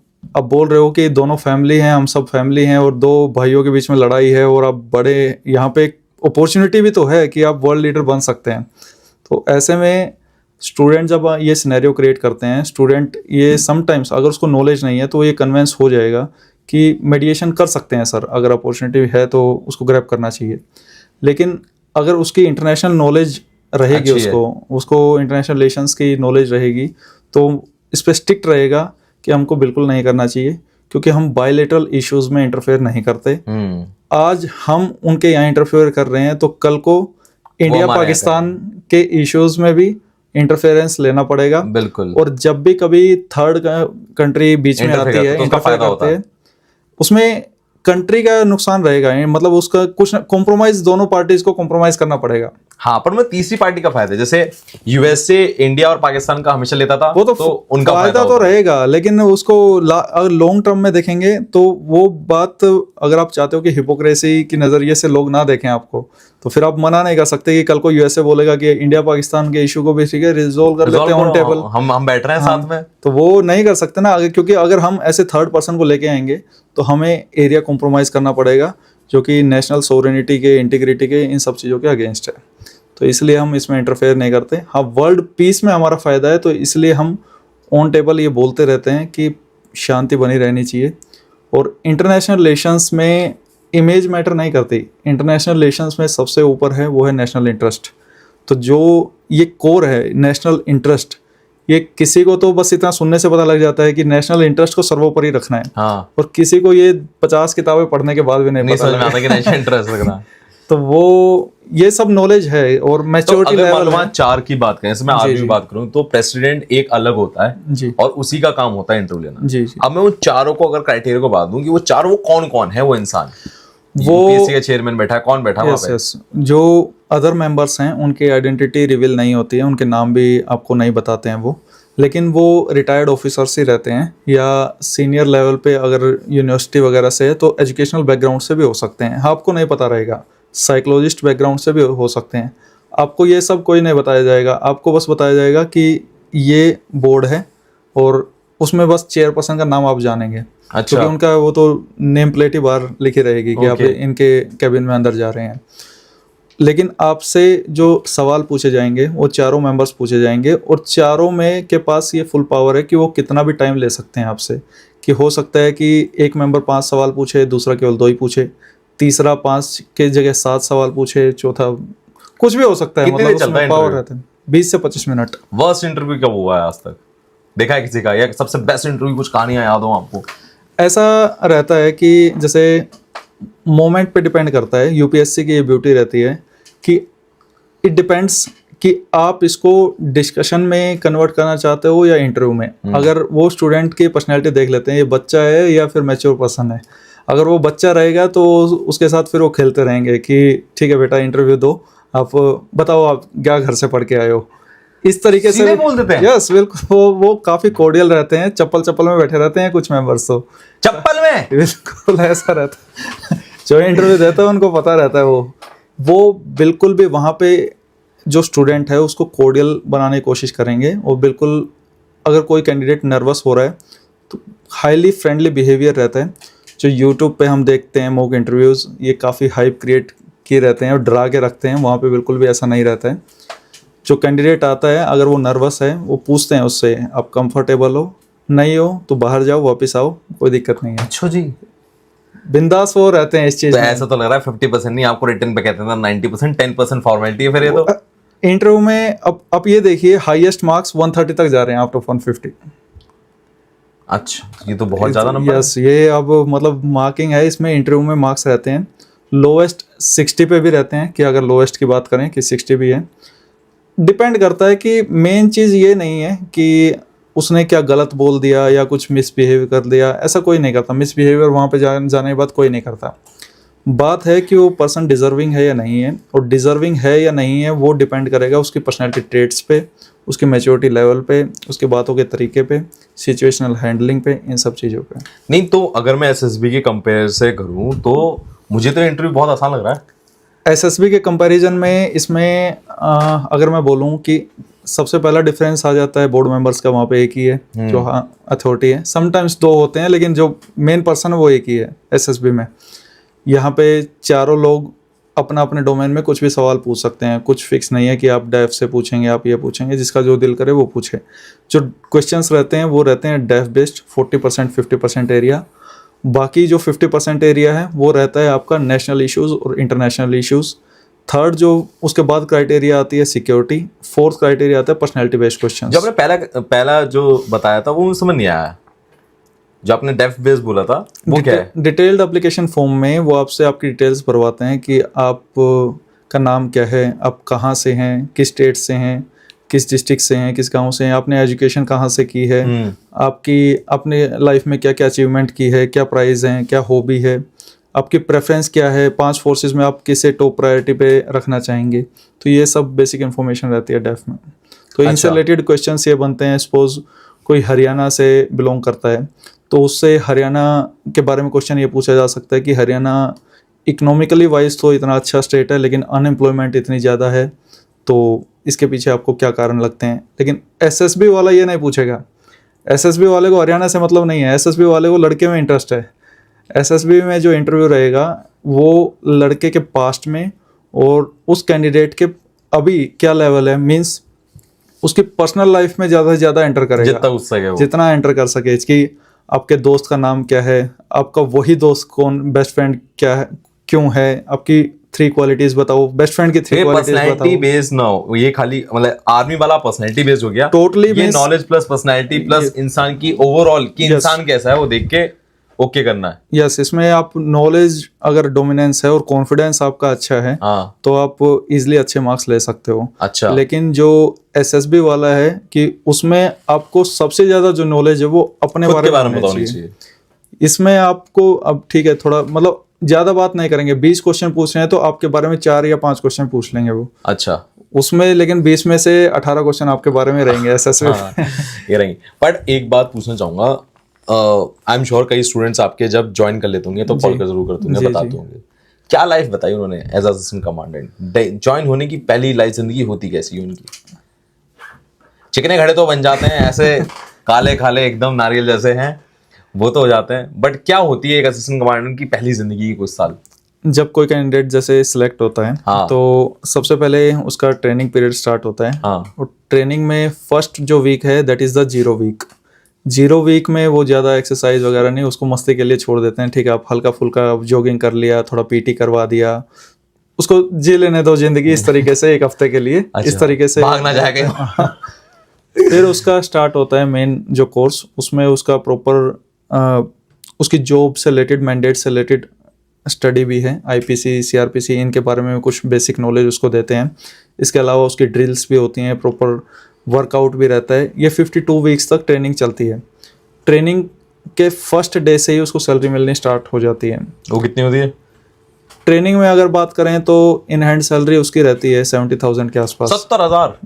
S2: बोल रहे हो कि दोनों फैमिली हैं, हम सब फैमिली हैं, और 2 भाइयों के बीच में लड़ाई है, और अब बड़े यहाँ पे अपॉर्चुनिटी भी तो है कि आप वर्ल्ड लीडर बन सकते हैं। तो ऐसे में स्टूडेंट जब ये सिनेरियो क्रिएट करते हैं, स्टूडेंट ये समटाइम्स अगर उसको नॉलेज नहीं है तो ये कन्विंस हो जाएगा कि मेडिएशन कर सकते हैं सर, अगर अपॉर्चुनिटी है तो उसको ग्रैब करना चाहिए। लेकिन अगर उसकी इंटरनेशनल नॉलेज रहेगी, उसको इंटरनेशनल रिलेशंस की नॉलेज रहेगी, तो इस पर स्ट्रिक्ट रहेगा कि हमको बिल्कुल नहीं करना चाहिए, क्योंकि हम बायलैटरल इश्यूज में इंटरफेयर नहीं करते। आज हम उनके यहाँ इंटरफेयर कर रहे हैं तो कल को इंडिया पाकिस्तान के इश्यूज में भी इंटरफेरेंस लेना पड़ेगा।
S5: बिल्कुल।
S2: और जब भी कभी थर्ड कंट्री बीच में आती है, इंटरफेयर करते हैं, उसमें कंट्री का नुकसान रहेगा, मतलब उसका कुछ कॉम्प्रोमाइज, दोनों पार्टीज को कॉम्प्रोमाइज करना पड़ेगा।
S5: हाँ, पर मैं तीसरी पार्टी का फायदा, जैसे यूएसए इंडिया और पाकिस्तान का हमेशा लेता था,
S2: वो तो
S5: उनका
S2: फायदा तो रहेगा, लेकिन उसको अगर लॉन्ग टर्म में देखेंगे तो वो बात, अगर आप चाहते हो कि हिपोक्रेसी की नजरिए से लोग ना देखें आपको, तो फिर आप मना नहीं कर सकते कि कल को यूएसए बोलेगा कि इंडिया पाकिस्तान के इशू को भी ठीक है रिजोल्व कर लेते हैं ऑन टेबल,
S5: हम बैठ रहे हैं साथ में,
S2: तो वो नहीं कर सकते ना आगे, क्योंकि अगर हम ऐसे थर्ड पर्सन को लेके आएंगे तो हमें एरिया कॉम्प्रोमाइज करना पड़ेगा, जो कि नेशनल सोवरेनिटी के, इंटीग्रिटी के, इन सब चीज़ों के अगेंस्ट है। तो इसलिए हम इसमें इंटरफेयर नहीं करते। हाँ, वर्ल्ड पीस में हमारा फ़ायदा है, तो इसलिए हम ऑन टेबल ये बोलते रहते हैं कि शांति बनी रहनी चाहिए। और इंटरनेशनल रिलेशंस में इमेज मैटर नहीं करती, इंटरनेशनल रिलेशंस में सबसे ऊपर है वो है नेशनल इंटरेस्ट। तो जो ये कोर है नेशनल इंटरेस्ट, ये किसी को तो बस इतना सुनने से पता लग जाता है कि नेशनल इंटरेस्ट को सर्वोपरि रखना है,
S5: हाँ,
S2: और किसी को ये 50 किताबें पढ़ने के बाद भी नहीं
S5: नहीं
S2: पता
S5: समझ में
S2: लगा।
S5: आता कि नेशनल इंटरेस्ट रखना।
S2: तो वो ये सब नॉलेज है और
S5: तो
S2: मैच्योरिटी
S5: अगर
S2: लेवल
S5: मालूम
S2: है।
S5: 4 की बात करें, इसमें आज
S2: जी,
S5: भी
S2: जी।
S5: बात करूं तो प्रेसिडेंट एक अलग होता है
S2: जी
S5: और उसी का काम होता है इंटरव्यू लेना।
S2: जी जी।
S5: अब मैं उन चारों को अगर क्राइटेरिया को बात दूं कि वो चारों, वो कौन कौन है वो इंसान,
S2: वो
S5: यूपीएससी का चेयरमैन बैठा है, कौन बैठा वहां
S2: यस
S5: पे?
S2: यस, जो अदर मेंबर्स हैं उनकी आइडेंटिटी रिवील नहीं होती है, उनके नाम भी आपको नहीं बताते हैं वो, लेकिन वो रिटायर्ड ऑफिसर्स ही रहते हैं या सीनियर लेवल पे अगर यूनिवर्सिटी वगैरह से है तो एजुकेशनल बैकग्राउंड से भी हो सकते हैं। हाँ, आपको नहीं पता रहेगा, साइकोलॉजिस्ट बैकग्राउंड से भी हो सकते हैं। आपको ये सब कोई नहीं बताया जाएगा, आपको बस बताया जाएगा कि ये बोर्ड है और उसमें बस चेयरपर्सन का नाम आप जानेंगे,
S5: अच्छा,
S2: क्योंकि उनका वो तो नेम प्लेट ही बाहर लिखी रहेगी कि आप
S5: Okay.
S2: इनके कैबिन में अंदर जा रहे हैं। लेकिन आपसे जो सवाल पूछे जाएंगे वो चारों मेंबर्स पूछे जाएंगे, और चारों में के पास ये फुल पावर है कि वो कितना भी टाइम ले सकते हैं आपसे। कि हो सकता है कि एक मेंबर 5 सवाल पूछे, दूसरा केवल 2 ही पूछे, तीसरा 5 के जगह 7 सवाल पूछे, चौथा कुछ भी हो सकता है।
S5: कितनी देर चलता है
S2: पावर
S5: interview?
S2: रहता है 20 से 25 मिनट।
S5: वर्स्ट इंटरव्यू कब हुआ है आज तक, देखा है किसी का, या सबसे बेस्ट इंटरव्यू कुछ कहानियां याद हो आपको?
S2: ऐसा रहता है कि जैसे मोमेंट पे डिपेंड करता है। यूपीएससी की ये ब्यूटी रहती है कि इट डिपेंड्स कि आप इसको डिस्कशन में कन्वर्ट करना चाहते हो या इंटरव्यू में। अगर वो स्टूडेंट की पर्सनैलिटी देख लेते हैं ये बच्चा है या फिर मैच्योर पर्सन है, अगर वो बच्चा रहेगा तो उसके साथ फिर वो खेलते रहेंगे कि ठीक है बेटा इंटरव्यू दो, आप बताओ आप क्या घर से पढ़ के आए हो, इस तरीके से
S5: सीधे बोल देते हैं?
S2: यस बिल्कुल, वो काफ़ी कोर्डियल रहते हैं, चप्पल में बैठे रहते हैं कुछ मेंबर्स तो।
S5: चप्पल में?
S2: बिल्कुल ऐसा रहता है। जो इंटरव्यू देता है उनको पता रहता है वो बिल्कुल भी वहाँ पे जो स्टूडेंट है उसको कोर्डियल बनाने की कोशिश करेंगे। और बिल्कुल अगर कोई कैंडिडेट नर्वस हो रहा है तो हाईली फ्रेंडली बिहेवियर रहता है। जो यूट्यूब पे हम देखते हैं मॉक इंटरव्यूज़, ये काफ़ी हाइप क्रिएट किए रहते हैं और डरा के रखते हैं, वहाँ पे बिल्कुल भी ऐसा नहीं रहता है। जो कैंडिडेट आता है अगर वो नर्वस है वो पूछते हैं उससे आप कंफर्टेबल हो, नहीं हो तो बाहर जाओ वापस आओ, कोई दिक्कत नहीं है।
S5: अच्छा जी,
S2: बिंदास वो रहते हैं इस चीज़
S5: तो
S2: में।
S5: ऐसा तो लग रहा है 50% नहीं, आपको रिटर्न पे कहते थे 90%, 10% फॉर्मेलिटी है फिर ये तो।
S2: इंटरव्यू में अब ये देखिए हाईएस्ट मार्क्स 130 तक जा रहे हैं आउट ऑफ 150।
S5: अच्छा, ये तो बहुत ज्यादा नंबर है।
S2: यस, ये अब मतलब मार्किंग है इसमें। इंटरव्यू में मार्क्स रहते हैं लोएस्ट 60 पे भी रहते हैं, कि अगर लोएस्ट की बात करें कि 60 भी है। डिपेंड करता है कि मेन चीज़ ये नहीं है कि उसने क्या गलत बोल दिया या कुछ मिसबिहेव कर दिया, ऐसा कोई नहीं करता। मिसबिहेवियर वहाँ पे जाने के बाद कोई नहीं करता। बात है कि वो पर्सन डिजर्विंग है या नहीं है, और डिजर्विंग है या नहीं है वो डिपेंड करेगा उसकी पर्सनैलिटी ट्रेट्स पे, उसकी मैच्योरिटी लेवल पे, उसके बातों के तरीके पे, सिचुएशनल हैंडलिंग पे, इन सब चीज़ों पे।
S5: नहीं तो अगर मैं एसएसबी के कंपेयर से करूं तो मुझे तो इंटरव्यू बहुत आसान लग रहा है।
S2: एसएसबी के कंपैरिजन में इसमें अगर मैं बोलूँ कि सबसे पहला डिफरेंस आ जाता है बोर्ड मेंबर्स का, वहाँ पे एक ही है जो अथॉरिटी है। समटाइम्स 2 होते हैं लेकिन जो मेन पर्सन है वो एक ही है एसएसबी में। यहाँ पे चारों लोग अपना अपने डोमेन में कुछ भी सवाल पूछ सकते हैं, कुछ फिक्स नहीं है कि आप डेफ से पूछेंगे, आप ये पूछेंगे, जिसका जो दिल करे वो पूछे। जो क्वेश्चंस रहते हैं वो रहते हैं डेफ बेस्ड, 40% 50% एरिया। बाकी जो 50% एरिया है वो रहता है आपका नेशनल इश्यूज़ और इंटरनेशनल इश्यूज़। थर्ड जो उसके बाद क्राइटेरिया आती है सिक्योरिटी। फोर्थ क्राइटेरिया आता है पर्सनैलिटी बेस्ड क्वेश्चन।
S5: जो आपने पहला जो बताया था वो समझ नहीं आया, जो आपने डेफ बेस बोला था वो क्या है?
S2: डिटेल्ड एप्लीकेशन फॉर्म में वो आपसे आपकी डिटेल्स भरवाते हैं कि आप का नाम क्या है, आप कहाँ से हैं, किस स्टेट से हैं, किस डिस्ट्रिक्ट से हैं, किस गांव से हैं, आपने एजुकेशन कहाँ से की है, आपकी अपने लाइफ में क्या क्या अचीवमेंट की है, क्या प्राइज़ हैं, क्या हॉबी है, आपकी प्रेफरेंस क्या है, 5 फोर्सेस में आप किसे टॉप प्रायोरिटी पे रखना चाहेंगे। तो ये सब बेसिक इन्फॉर्मेशन रहती है डेफ में। तो इनसे रिलेटेड क्वेश्चंस ये बनते हैं। सपोज कोई हरियाणा से बिलोंग करता है तो उससे हरियाणा के बारे में क्वेश्चन ये पूछा जा सकता है कि हरियाणा इकोनॉमिकली वाइज तो इतना अच्छा स्टेट है लेकिन अनएम्प्लॉयमेंट इतनी ज़्यादा है, तो इसके पीछे आपको क्या कारण लगते हैं। लेकिन एसएसबी वाला ये नहीं पूछेगा। एसएसबी वाले को हरियाणा से मतलब नहीं है, एसएसबी वाले को लड़के में इंटरेस्ट है। एसएसबी में जो इंटरव्यू रहेगा वो लड़के के पास्ट में और उस कैंडिडेट के अभी क्या लेवल है, मींस उसकी पर्सनल लाइफ में ज़्यादा से ज़्यादा एंटर करेगा,
S5: जितना उससे है वो।
S2: जितना एंटर कर सके। इसकी आपके दोस्त का नाम क्या है, आपका वही दोस्त कौन, बेस्ट फ्रेंड क्या है, क्यों है, आपकी 3 क्वालिटीज बताओ, बेस्ट फ्रेंड की 3
S5: ये
S2: क्वालिटीज
S5: पर्सनैलिटी
S2: बताओ।
S5: बेस्ड ना हो, ये खाली मतलब आर्मी वाला पर्सनैलिटी बेस्ड हो गया।
S2: Totally
S5: ये
S2: means-
S5: knowledge plus personality plus इंसान की ओवरऑल की
S2: Yes.
S5: इंसान कैसा है वो देख के ओके करना है।
S2: यस, इसमें आप नॉलेज अगर डोमिनेंस है और कॉन्फिडेंस आपका अच्छा है
S5: हाँ
S2: तो आप इजिली अच्छे मार्क्स ले सकते हो।
S5: अच्छा।
S2: लेकिन जो एसएसबी वाला है कि उसमें आपको सबसे ज्यादा जो नॉलेज है वो अपने
S5: खुद
S2: बारे
S5: के बारे में
S2: होना
S5: बताओ नहीं
S2: चाहिए।
S5: चाहिए।
S2: इसमें आपको अब ठीक है थोड़ा मतलब ज्यादा बात नहीं करेंगे, 20 क्वेश्चन पूछ रहे हैं तो आपके बारे में 4 या 5 क्वेश्चन पूछ लेंगे वो
S5: अच्छा
S2: उसमें, लेकिन 20 में से 18 क्वेश्चन आपके बारे में रहेंगे एसएसबी।
S5: हाँ, ये रहेंगे। बट एक बात पूछना चाहूंगा, आई एम श्योर कई स्टूडेंट्स आपके जब ज्वाइन कर लेते होंगे तो कॉल कर जरूर करते होंगे,
S2: जी,
S5: बताते
S2: जी।
S5: होंगे क्या लाइफ बताई उन्होंने एज असिस्टेंट कमांडेंट। ज्वाइन होने की पहली लाइफ जिंदगी होती कैसी है उनकी? चिकने खड़े तो बन जाते हैं, ऐसे काले खाले एकदम नारियल जैसे हैं वो तो हो जाते हैं, बट क्या होती है एक असिस्टेंट कमांडेंट की पहली जिंदगी की कुछ साल?
S2: जब कोई कैंडिडेट जैसे सिलेक्ट होता है
S5: हाँ।
S2: तो सबसे पहले उसका ट्रेनिंग पीरियड स्टार्ट होता है।
S5: हाँ
S2: और ट्रेनिंग में फर्स्ट जो वीक है that is the 0 week. 0 week में वो ज़्यादा एक्सरसाइज वगैरह नहीं, उसको मस्ती के लिए छोड़ देते हैं। ठीक है, आप हल्का फुल्का जॉगिंग कर लिया, थोड़ा पीटी करवा दिया, उसको जी लेने दो जिंदगी इस तरीके से 1 हफ्ते के लिए, इस तरीके से
S5: भाग ना जाएगा।
S2: फिर उसका स्टार्ट होता है मेन जो कोर्स, उसमें उसका प्रॉपर उसकी जॉब से रिलेटेड, मैंडेट से रिलेटेड स्टडी भी है। आईपीसी, सीआरपीसी इनके बारे में कुछ बेसिक नॉलेज उसको देते हैं। इसके अलावा उसकी ड्रिल्स भी होती हैं, प्रॉपर वर्कआउट भी रहता है। ये 52 वीक्स तक ट्रेनिंग चलती है। ट्रेनिंग के फर्स्ट डे से ही उसको सैलरी मिलनी स्टार्ट हो जाती है।
S5: वो कितनी होती है?
S2: ट्रेनिंग में अगर बात करें तो इन हैंड सैलरी उसकी रहती है 70,000 के आसपास।
S5: 70,000?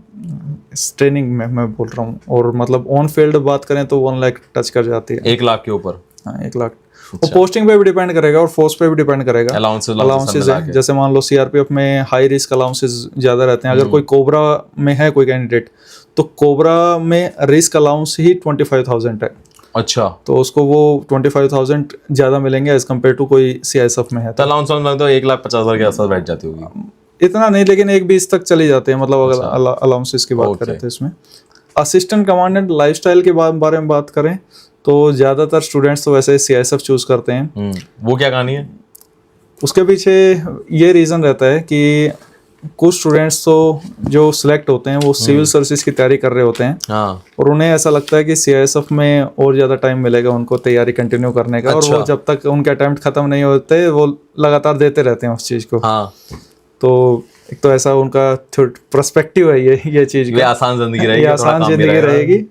S2: ट्रेनिंग में मैं बोल रहा हूँ, और मतलब ऑन फील्ड बात करें तो 1 लाख टच कर जाती है।
S5: 1 लाख के ऊपर?
S2: हाँ, 1 लाख। वो पोस्टिंग पे भी डिपेंड करेगा और फोर्स पे भी डिपेंड करेगा। अलाउंसेस है, जैसे मान लो सीआरपीएफ में हाई रिस्क अलाउंसेस ज्यादा रहते हैं। अगर कोई कोबरा में है कोई कैंडिडेट तो कोबरा में रिस्क अलाउंस ही 25,000 है।
S5: अच्छा,
S2: तो उसको वो 25,000 ज्यादा मिलेंगे एज कम्पेयर टू कोई सीआईएसएफ में है।
S5: तो अलाउंस तो 1,50,000 के आसपास बैठ जाती होगी।
S2: इतना नहीं, लेकिन 1,20 तक चली जाते हैं, मतलब अगर अलाउंसेस की बात
S5: Okay.
S2: करें तो। इसमें असिस्टेंट कमांडेंट लाइफस्टाइल के बारे में बात करें तो ज़्यादातर स्टूडेंट्स तो वैसे सीआईएसएफ चूज करते हैं।
S5: वो क्या कहानी है?
S2: उसके पीछे ये रीज़न रहता है कि कुछ स्टूडेंट्स तो जो सिलेक्ट होते हैं वो सिविल सर्विसेज की तैयारी कर रहे होते हैं,
S5: हाँ
S2: और उन्हें ऐसा लगता है कि सीआईएसएफ में और ज़्यादा टाइम मिलेगा उनको तैयारी कंटिन्यू करने का।
S5: अच्छा।
S2: और वो जब तक उनके अटेम्प्ट खत्म नहीं होते वो लगातार देते रहते हैं उस चीज़ को।
S5: हाँ,
S2: तो एक तो ऐसा उनका पर्सपेक्टिव है ये चीज़
S5: ये आसान जिंदगी रहेगी,
S2: ये
S5: थोड़ा
S2: आसान
S5: काम भी
S2: जिंदगी
S5: रहेगा।
S2: रहेगी।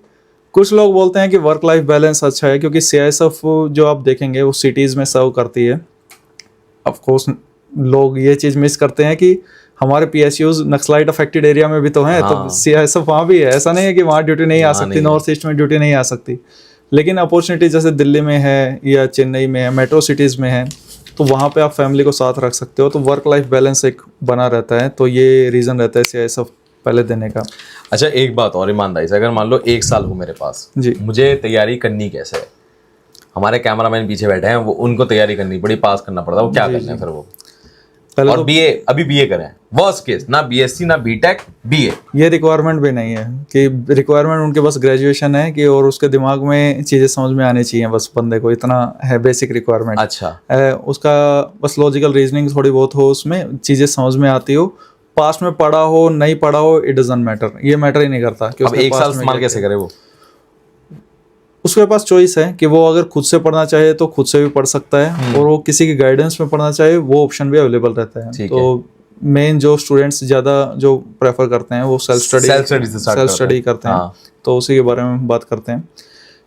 S2: कुछ लोग बोलते हैं कि वर्क लाइफ बैलेंस अच्छा है क्योंकि सीआईएसएफ जो आप देखेंगे वो सिटीज़ में सर्व करती है। ऑफ कोर्स लोग ये चीज़ मिस करते हैं कि हमारे पीएसयूज नक्सलाइट अफेक्टेड एरिया में भी तो हैं,
S5: हाँ।
S2: तो सीआईएसएफ वहाँ भी है। ऐसा नहीं है कि वहाँ ड्यूटी नहीं आ
S5: वहाँ
S2: सकती,
S5: नहीं।
S2: नॉर्थ ईस्ट में ड्यूटी नहीं आ सकती। लेकिन अपॉर्चुनिटी जैसे दिल्ली में है या चेन्नई में है, मेट्रो सिटीज़ में है, तो वहाँ पे आप फैमिली को साथ रख सकते हो। तो वर्क लाइफ बैलेंस एक बना रहता है। तो ये रीज़न रहता है सीआईएसएफ पहले देने का।
S5: अच्छा, एक बात और ईमानदारी से, अगर मान लो 1 साल हो मेरे पास
S2: जी।
S5: मुझे तैयारी करनी कैसे है? हमारे कैमरामैन पीछे बैठे हैं, वो उनको तैयारी करनी पड़ी, पास करना पड़ता है, वो क्या करना है फिर वो?
S2: पहले
S5: और
S2: तो
S5: बीए, अभी बीए करें, वर्स्ट केस ना बीएससी ना बीटेक, बीए।
S2: ये रिक्वायरमेंट भी नहीं है कि रिक्वायरमेंट उनके बस ग्रेजुएशन है कि और उसके दिमाग में चीज़ें समझ में आनी चाहिए, बस बंदे को इतना है बेसिक रिक्वायरमेंट।
S5: अच्छा,
S2: उसका बस लॉजिकल रीजनिंग थोड़ी बहुत हो, उसमें चीज़ें समझ में आती हो, पास में पढ़ा हो नहीं पढ़ा हो इट डजंट मैटर, ये मैटर ही नहीं करता कि
S5: अब
S2: उसके
S5: 1
S2: पास
S5: साल
S2: में
S5: इस्तेमाल
S2: क्या-
S5: कैसे करे वो?
S2: उसके पास चॉइस है कि वो अगर खुद से पढ़ना चाहे तो खुद से भी पढ़ सकता है, और वो किसी की गाइडेंस में पढ़ना चाहे वो ऑप्शन भी अवेलेबल रहता है।
S5: ठीक
S2: तो मेन जो स्टूडेंट्स ज़्यादा जो प्रेफर करते हैं वो सेल्फ स्टडी करते हैं।
S5: हाँ।
S2: तो उसी के बारे में बात करते हैं।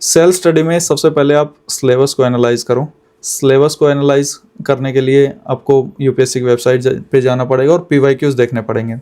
S2: सेल्फ स्टडी में सबसे पहले आप सिलेबस को एनालाइज करो। सिलेबस को एनालाइज करने के लिए आपको यूपीएससी की वेबसाइट पे जाना पड़ेगा और पीवाईक्यूज देखने पड़ेंगे।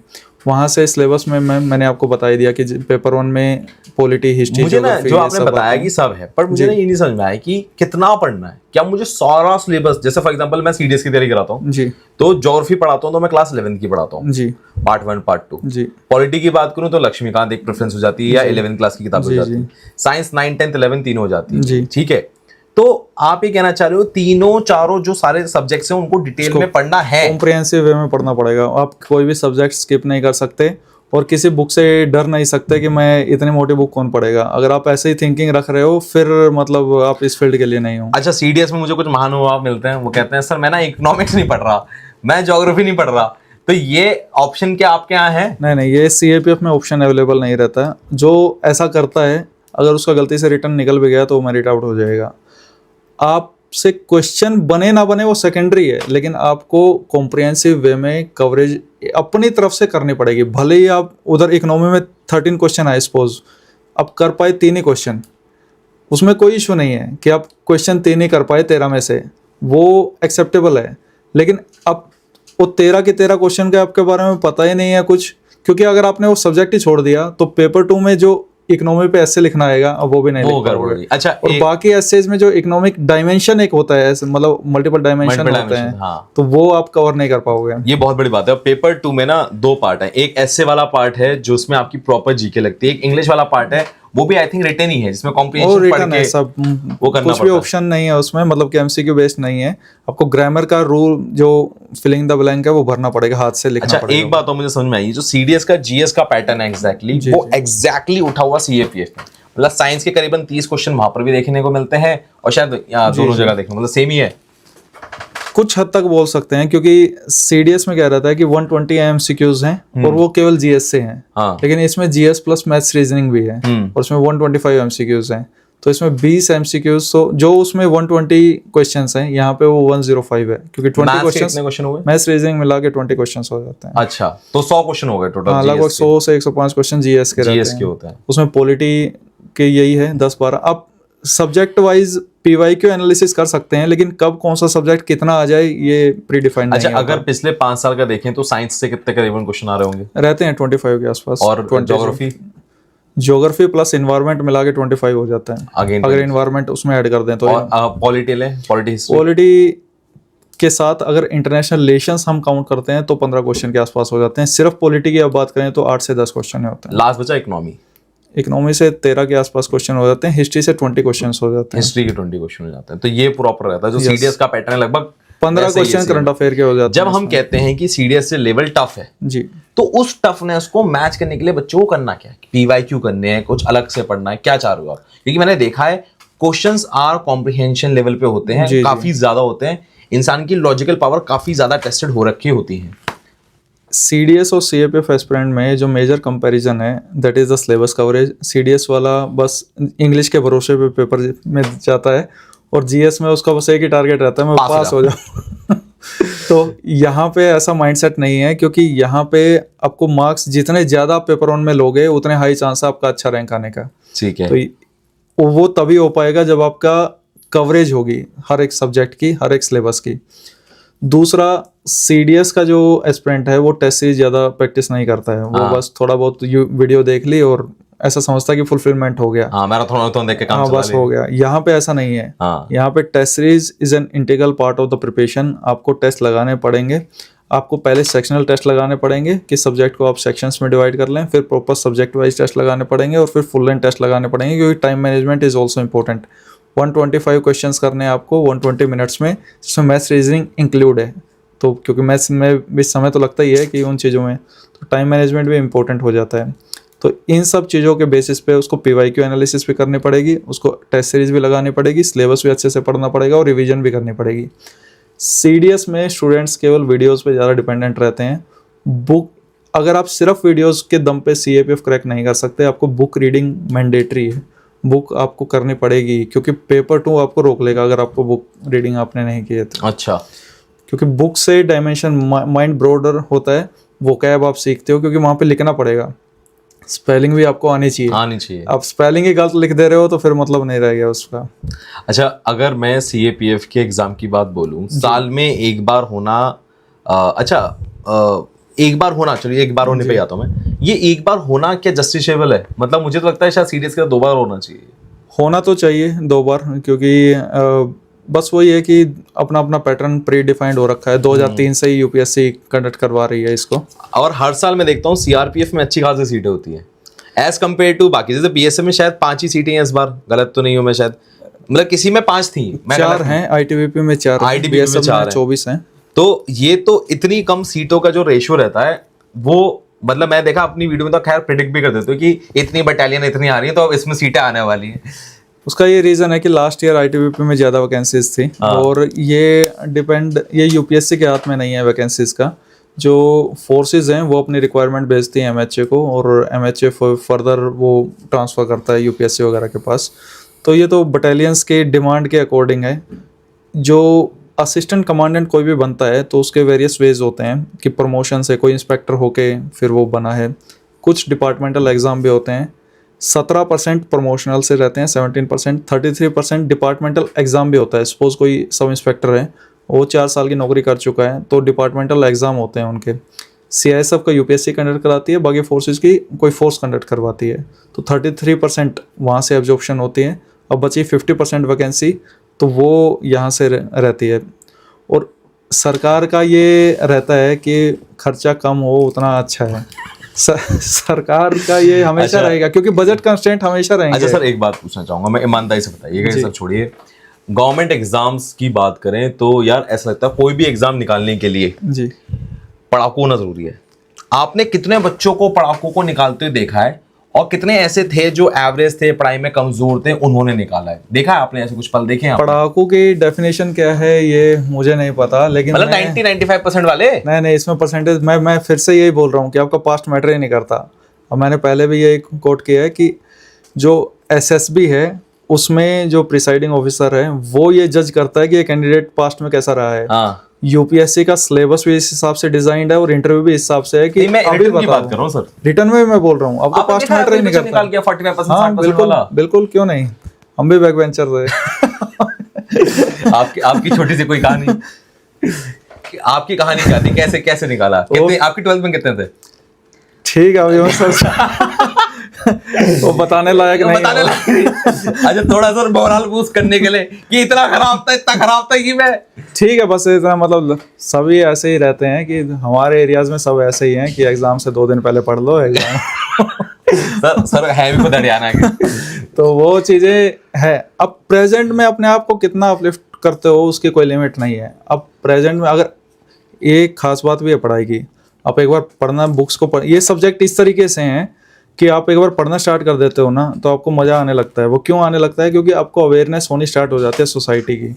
S2: वहाँ से सिलेबस में मैंने आपको बता ही दिया कि पेपर 1 में पॉलिटी, हिस्ट्री,
S5: मुझे ना जो आपने बताया कि सब है, पर मुझे ना ये नहीं समझ में आया कि कितना पढ़ना है। क्या मुझे सारा सिलेबस, जैसे फॉर एग्जांपल मैं सीडीएस की तैयारी कराता हूँ
S2: जी
S5: तो ज्योग्राफी पढ़ाता हूँ तो मैं क्लास 11 की पढ़ाता हूँ,
S2: जी
S5: पार्ट 1 पार्ट 2।
S2: जी
S5: पॉलिटी की बात करूँ तो लक्ष्मीकांत एक प्रेफरेंस हो जाती है, या 11th क्लास की किताब हो
S2: जी,
S5: जाती है। साइंस 9, 10, 11 तीनों हो जाती है।
S2: जी।
S5: ठीक है, तो आप ये कहना चाह रहे हो तीनों चारों जो सारे सब्जेक्ट्स हैं उनको डिटेल में पढ़ना है,
S2: कॉम्प्रिहेंसिव वे में पढ़ना पड़ेगा। आप कोई भी सब्जेक्ट स्किप नहीं कर सकते और किसी बुक से डर नहीं सकते कि मैं इतनी मोटी बुक कौन पढ़ेगा। अगर आप ऐसे ही थिंकिंग रख रहे हो फिर मतलब आप इस फील्ड के लिए नहीं हो।
S5: अच्छा, सीडीएस में मुझे कुछ महानुभाव मिलते हैं, वो कहते हैं सर मैं ना इकोनॉमिक्स नहीं पढ़ रहा, मैं ज्योग्राफी नहीं पढ़ रहा, तो ये ऑप्शन क्या आपके यहाँ है?
S2: नहीं, ये सीएपीएफ में ऑप्शन अवेलेबल नहीं रहता है। जो ऐसा करता है अगर उसका गलती से रिटर्न निकल भी गया तो वो मेरिट आउट हो जाएगा। आपसे क्वेश्चन बने ना बने वो सेकेंडरी है, लेकिन आपको कॉम्प्रिहेंसिव वे में कवरेज अपनी तरफ से करनी पड़ेगी। भले ही आप उधर इकोनॉमी में 13 क्वेश्चन आए सपोज, आप कर पाए 3 ही क्वेश्चन, उसमें कोई इशू नहीं है कि आप क्वेश्चन 3 ही कर पाए 13 में से, वो एक्सेप्टेबल है। लेकिन अब वो 13 के 13 क्वेश्चन के आपके बारे में पता ही नहीं है कुछ, क्योंकि अगर आपने वो सब्जेक्ट ही छोड़ दिया तो पेपर 2 में जो इकोनॉमी पे ऐसे लिखना आएगा अब वो भी नहीं
S5: वो
S2: लिख पाओगे।
S5: गड़बड़ी। अच्छा,
S2: और बाकी एसेज में जो इकोनॉमिक डायमेंशन एक होता है, मतलब मल्टीपल डायमेंशन होते हैं,
S5: हाँ।
S2: तो वो आप कवर नहीं कर पाओगे।
S5: ये बहुत बड़ी बात है। पेपर 2 में ना 2 पार्ट है, एक ऐसे वाला पार्ट है जो उसमें आपकी प्रॉपर जीके लगती है, एक इंग्लिश वाला पार्ट है वो भी आई थिंक रिटन ही है जिसमें
S2: और
S5: कॉम्प्रिहेंशन पढ़
S2: रिटन है
S5: के
S2: सब,
S5: वो करना
S2: कुछ भी
S5: पड़ता है।
S2: ऑप्शन नहीं है उसमें, मतलब कि एमसीक्यू बेस्ड नहीं है। आपको ग्रामर का रूल जो फिलिंग द ब्लैंक है वो भरना पड़ेगा, हाथ से लिखना
S5: अच्छा,
S2: पड़ेगा।
S5: एक बात तो मुझे समझ में आई, जो सीडीएस का जीएस का पैटर्न है एग्जैक्टली वो एग्जैक्टली उठा हुआ सीएपीएफ में, मतलब साइंस के करीबन 30 क्वेश्चन वहां पर भी देखने को मिलते हैं और शायद दोनों जगह देखने, मतलब सेम ही है।
S2: कुछ हद तक बोल सकते हैं, क्योंकि सीडीएस में कह रहा था कि 120 एमसीक्यूज हैं और वो केवल जीएस से हैं।
S5: हाँ।
S2: लेकिन इसमें जीएस प्लस मैथ्स रीजनिंग भी है और उसमें 125 एमसीक्यूज हैं, तो इसमें 20 एमसीक्यूज, तो जो उसमें 120 क्वेश्चंस हैं यहाँ पे वो 105 है, क्योंकि 20
S5: मैथ्स के कितने
S2: क्वेश्चंस
S5: क्वेश्चन हुए?
S2: मैथ्स रीजनिंग मिला के 20 क्वेश्चंस हो जाते हैं।
S5: अच्छा, तो 100 क्वेश्चन हो गए
S2: हाँ,
S5: टोटल
S2: लगभग 100 से 105 क्वेश्चन जीएस के रहते
S5: जीएस के
S2: हैं।
S5: होते हैं।
S2: उसमें पॉलिटी के यही है 10-12। आप सब्जेक्ट वाइज पीवाईक्यू एनालिसिस कर सकते हैं, लेकिन कब कौन सा सब्जेक्ट कितना आ जाए ये प्री डिफाइंड नहीं
S5: अच्छा,
S2: है।
S5: अगर पिछले 5 साल का देखें तो साइंस से कितने करीबन क्वेश्चन आ रहे होंगे?
S2: रहते हैं 25 के आसपास।
S5: और
S2: ज्योग्राफी प्लस इन्वायरमेंट मिला के 25 हो जाता है
S5: अगेन
S2: अगर इन्वायरमेंट उसमें ऐड कर दें तो।
S5: और पॉलिटी ले, पॉलिटी हिस्ट्री
S2: पॉलिटी के साथ अगर इंटरनेशनल रिलेशंस हम काउंट करते हैं तो 15 क्वेश्चन के आसपास हो जाते हैं। सिर्फ पॉलिटी की अब बात करें तो 8 से 10 क्वेश्चन होते हैं।
S5: लास्ट बचा इकोनॉमी।
S2: इकोनॉमी से 13 के आसपास क्वेश्चन हो जाते हैं, हिस्ट्री से 20 क्वेश्चन हो जाते हैं,
S5: हिस्ट्री के 20 क्वेश्चन हो जाते हैं, तो ये प्रॉपर रहता है। जो सीडीएस का पैटर्न है लगभग
S2: 15
S5: वैसे ही
S2: क्वेश्चन
S5: है।
S2: करंट अफेयर के हो जाते
S5: जब
S2: हैं।
S5: हम कहते हैं कि सीडीएस से लेवल टफ है,
S2: जी,
S5: तो उस टफनेस को मैच करने के लिए बच्चों को करना क्या है? पीवाईक्यू करने हैं, कुछ अलग से पढ़ना है, क्या चाह रहे हो आप? क्योंकि मैंने देखा है क्वेश्चंस आर कॉम्प्रिहेंशन लेवल पे होते हैं,
S2: जी,
S5: काफी ज्यादा होते हैं, इंसान की लॉजिकल पावर काफी ज्यादा टेस्टेड हो रखी होती है।
S2: सीडीएस और सीएपीएफ एस्पिरेंट में जो मेजर कंपैरिजन है that is the syllabus coverage. CDS वाला बस इंग्लिश के भरोसे पे पेपर में जाता है और जीएस में उसका बस एक ही टारगेट रहता है, मैं पास हो जाऊं। तो यहाँ पे ऐसा माइंडसेट नहीं है, क्योंकि यहाँ पे आपको मार्क्स जितने ज्यादा आप पेपर 1 में लोगे उतने हाई चांस है आपका अच्छा रैंक आने का।
S5: ठीक है।
S2: तो वो तभी हो पाएगा जब आपका कवरेज होगी हर एक सब्जेक्ट की, हर एक सिलेबस की। दूसरा, सीडीएस का जो एस्पिरेंट है वो टेस्ट सीरीज ज्यादा प्रैक्टिस नहीं करता है, वो बस थोड़ा बहुत वीडियो देख ली और ऐसा समझता है कि फुलफिलमेंट हो गया,
S5: हाँ, मैराथन देख के काम
S2: हाँ
S5: चला
S2: बस
S5: ले।
S2: हो गया। यहाँ पे ऐसा नहीं है।
S5: हाँ।
S2: यहाँ पे test series is an integral part of the preparation. आपको टेस्ट लगाने पड़ेंगे, आपको पहले सेक्शनल टेस्ट लगाने पड़ेंगे कि सब्जेक्ट को आप सेक्शंस में डिवाइड कर लें, फिर प्रॉपर सब्जेक्ट वाइज टेस्ट लगाने पड़ेंगे और फिर फुल लेंथ टेस्ट लगाने पड़ेंगे, क्योंकि time management is also important. 125 questions करने हैं आपको 120 मिनट्स में, जिसमें मैथ्स रीजनिंग इंक्लूड है। तो क्योंकि मैथ्स में भी समय तो लगता ही है कि उन चीज़ों में, तो टाइम मैनेजमेंट भी इंपॉर्टेंट हो जाता है। तो इन सब चीज़ों के बेसिस पे उसको पीवाईक्यू एनालिसिस भी करनी पड़ेगी, उसको टेस्ट सीरीज भी लगानी पड़ेगी, सिलेबस भी अच्छे से पढ़ना पड़ेगा और रिवीजन भी करनी पड़ेगी। सीडीएस में स्टूडेंट्स केवल वीडियोस पे ज़्यादा डिपेंडेंट रहते हैं। बुक, अगर आप सिर्फ वीडियोस के दम पे सीएपीएफ क्रैक नहीं कर सकते, आपको बुक रीडिंग मैंडेटरी है, बुक आपको करनी पड़ेगी, क्योंकि पेपर 2 आपको रोक लेगा अगर आपको बुक रीडिंग आपने नहीं की है तो।
S5: अच्छा,
S2: क्योंकि बुक से डायमेंशन माइंड ब्रॉडर होता है, वोकैब आप सीखते हो, क्योंकि वहाँ पे लिखना पड़ेगा, स्पेलिंग भी आपको आनी चाहिए। आप स्पेलिंग ही गलत लिख दे रहे हो तो फिर मतलब नहीं रह गया उसका।
S5: अच्छा, अगर मैं सीएपीएफ के एग्जाम की बात बोलूं, साल में एक बार होना, एक बार होना, चलिए एक बार होने पे आता हूं मैं, ये एक बार होना क्या जस्टिसेबल है? मतलब मुझे तो लगता है शायद सीडीएस का 2 बार होना चाहिए।
S2: होना तो चाहिए 2 बार, क्योंकि बस वही है कि अपना अपना पैटर्न प्री डिफाइंड हो रखा है। 2003 से ही यूपीएससी कंडक्ट करवा रही है इसको,
S5: और हर साल मैं देखता हूँ सीआरपीएफ में अच्छी खासी सीटें होती हैं एज कम्पेयर टू बाकी। जैसे बीएसएफ में शायद 5 ही सीटें हैं इस बार, गलत तो नहीं हूँ मैं शायद, मतलब किसी में 5 थी, मैं
S2: 4
S5: गलत
S2: हैं, ITBP में 4 हैं,
S5: ITBP में
S2: BSF
S5: 4
S2: में
S5: हैं।
S2: 24 हैं।
S5: तो ये तो इतनी कम सीटों का जो रेशियो रहता है वो, मतलब मैं देखा अपनी वीडियो में तो खैर प्रिडिक्ट भी कर देते हो कि इतनी बटालियन इतनी आ रही है तो अब इसमें सीटें आने वाली हैं।
S2: उसका ये रीज़न है कि लास्ट ईयर ITBP में ज़्यादा वैकेंसीज थी, और ये यूपीएससी के हाथ में नहीं है वैकेंसीज का। जो फोर्सेस हैं वो अपनी रिक्वायरमेंट भेजती हैं MHA को, और MHA फर्दर वो ट्रांसफ़र करता है यूपीएससी वगैरह के पास। तो ये तो बटालियंस के डिमांड के अकॉर्डिंग है। जो असिस्टेंट कमांडेंट कोई भी बनता है तो उसके वेरियस वेज होते हैं कि प्रमोशन से कोई इंस्पेक्टर होके फिर वो बना है। कुछ डिपार्टमेंटल एग्ज़ाम भी होते हैं, 17% प्रमोशनल से रहते हैं, 17%, 33% डिपार्टमेंटल एग्ज़ाम भी होता है। सपोज़ कोई सब इंस्पेक्टर है, वो 4 साल की नौकरी कर चुका है, तो डिपार्टमेंटल एग्ज़ाम होते हैं उनके। CISF का यूपीएससी कंडक्ट कराती है, बाकी फोर्सेस की कोई फोर्स कंडक्ट करवाती है। तो 33% वहाँ से एब्जॉर्प्शन होती है। अब बची 50% वैकेंसी, तो वो यहाँ से रहती है। और सरकार का ये रहता है कि खर्चा कम हो उतना अच्छा है। सरकार का ये हमेशा
S5: अच्छा।
S2: रहेगा, क्योंकि बजट कंस्ट्रेंट हमेशा रहेंगे।
S5: अच्छा सर, एक बात पूछना चाहूंगा मैं, ईमानदारी से बताइएगा, ये
S2: जी।
S5: सब छोड़िए। गवर्नमेंट एग्जाम्स की बात करें तो यार ऐसा लगता है कोई भी एग्जाम निकालने के लिए
S2: जी,
S5: पढ़ाकू होना जरूरी है। आपने कितने बच्चों को पढ़ाकू को निकालते हुए देखा है, और कितने ऐसे थे जो एवरेज थे, पढ़ाई में कमजोर थे, उन्होंने निकाला है? देखा है आपने ऐसे कुछ पल देखे हैं आपने?
S2: पढ़ाकू की डेफिनेशन क्या है ये मुझे नहीं पता, लेकिन
S5: मतलब
S2: मैं
S5: 90-95% वाले?
S2: नहीं, इसमें परसेंटेज मैं फिर से यही बोल रहा हूँ कि आपका पास्ट मैटर ही नहीं करता। और मैंने पहले भी ये कोट किया है कि जो SSB है उसमें जो प्रिसाइडिंग ऑफिसर है वो ये जज करता है कि ये कैंडिडेट पास्ट में कैसा रहा है।
S5: हाँ,
S2: यूपीएससी का सिलेबस भी इस हिसाब से डिजाइंड है, और इंटरव्यू भी इस हिसाब से है कि
S5: नहीं, मैं
S2: अभी
S5: रिटर्न की
S2: बताओ।
S5: बात कर रहा हूँ सर।
S2: रिटर्न में मैं बोल रहा हूँ, आपका
S5: आपने
S2: पास्ट
S5: देखा है
S2: मैटर ही
S5: कोई
S2: नहीं
S5: बच्चा निकाल
S2: करता।
S5: गया 45%
S2: हाँ
S5: 60%
S2: बिल्कुल
S5: वाला?
S2: बिल्कुल, क्यों नहीं, हम भी बैक बेंचर थे।
S5: आपकी छोटी सी कोई कहानी, आपकी कहानी क्या थी, कैसे कैसे निकाला? कितने आपकी 12th में कितने थे?
S2: ठीक है, अभी सर वो बताने लायक नहीं
S5: बताने
S2: है।
S5: लगे। अच्छा, थोड़ा सा मोरल बूस्ट करने के लिए कि इतना खराब था कि मैं।
S2: ठीक है, बस इतना, मतलब सभी ऐसे ही रहते हैं कि हमारे एरियाज में सब ऐसे ही हैं कि एग्जाम से 2 दिन पहले पढ़ लो एग्जाम।
S5: सर है भी खुद हरियाणा के।
S2: तो वो चीजें है। अब प्रेजेंट में अपने आप को कितना अपलिफ्ट करते हो उसकी कोई लिमिट नहीं है। अब प्रेजेंट में अगर एक खास बात भी है पढ़ाई की, आप एक बार पढ़ना, बुक्स को ये सब्जेक्ट इस तरीके से हैं कि आप एक बार पढ़ना स्टार्ट कर देते हो ना तो आपको मज़ा आने लगता है। वो क्यों आने लगता है? क्योंकि आपको अवेयरनेस होनी स्टार्ट हो जाती है सोसाइटी की,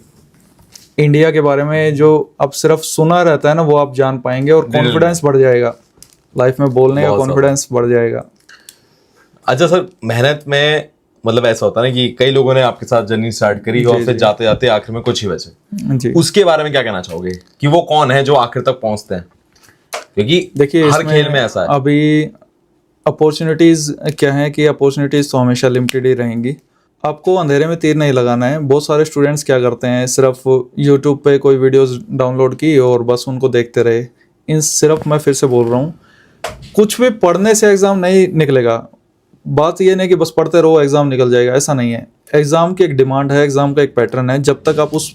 S2: इंडिया के बारे में। जो अब सिर्फ सुना रहता है ना वो आप जान पाएंगे, और कॉन्फिडेंस बढ़ जाएगा, लाइफ में बोलने का कॉन्फिडेंस बढ़ जाएगा।
S5: अच्छा सर, मेहनत में मतलब ऐसा होता है ना कि कई लोगों ने आपके साथ जर्नी स्टार्ट करी और फिर जाते जाते आखिर में कुछ ही बचे,
S2: जी,
S5: उसके बारे में क्या कहना चाहोगे कि वो कौन है जो आखिर तक पहुंचते हैं? क्योंकि
S2: देखिए
S5: हर खेल में ऐसा है।
S2: अभी अपॉर्चुनिटीज़ क्या है कि अपॉर्चुनिटीज़ तो हमेशा लिमिटेड ही रहेंगी। आपको अंधेरे में तीर नहीं लगाना है। बहुत सारे स्टूडेंट्स क्या करते हैं, सिर्फ यूट्यूब पे कोई वीडियोस डाउनलोड की और बस उनको देखते रहे। इन सिर्फ मैं फिर से बोल रहा हूँ, कुछ भी पढ़ने से एग्ज़ाम नहीं निकलेगा। बात ये नहीं कि बस पढ़ते रहो एग्ज़ाम निकल जाएगा, ऐसा नहीं है। एग्ज़ाम की एक डिमांड है, एग्ज़ाम का एक पैटर्न है। जब तक आप उस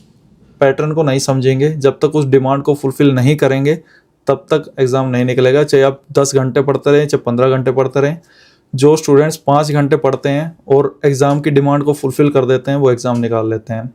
S2: पैटर्न को नहीं समझेंगे, जब तक उस डिमांड को फुलफिल नहीं करेंगे, तब तक एग्ज़ाम नहीं निकलेगा। चाहे आप 10 घंटे पढ़ते रहें, चाहे 15 घंटे पढ़ते रहें। जो स्टूडेंट्स 5 घंटे पढ़ते हैं और एग्ज़ाम की डिमांड को फुलफिल कर देते हैं, वो एग्ज़ाम निकाल लेते हैं।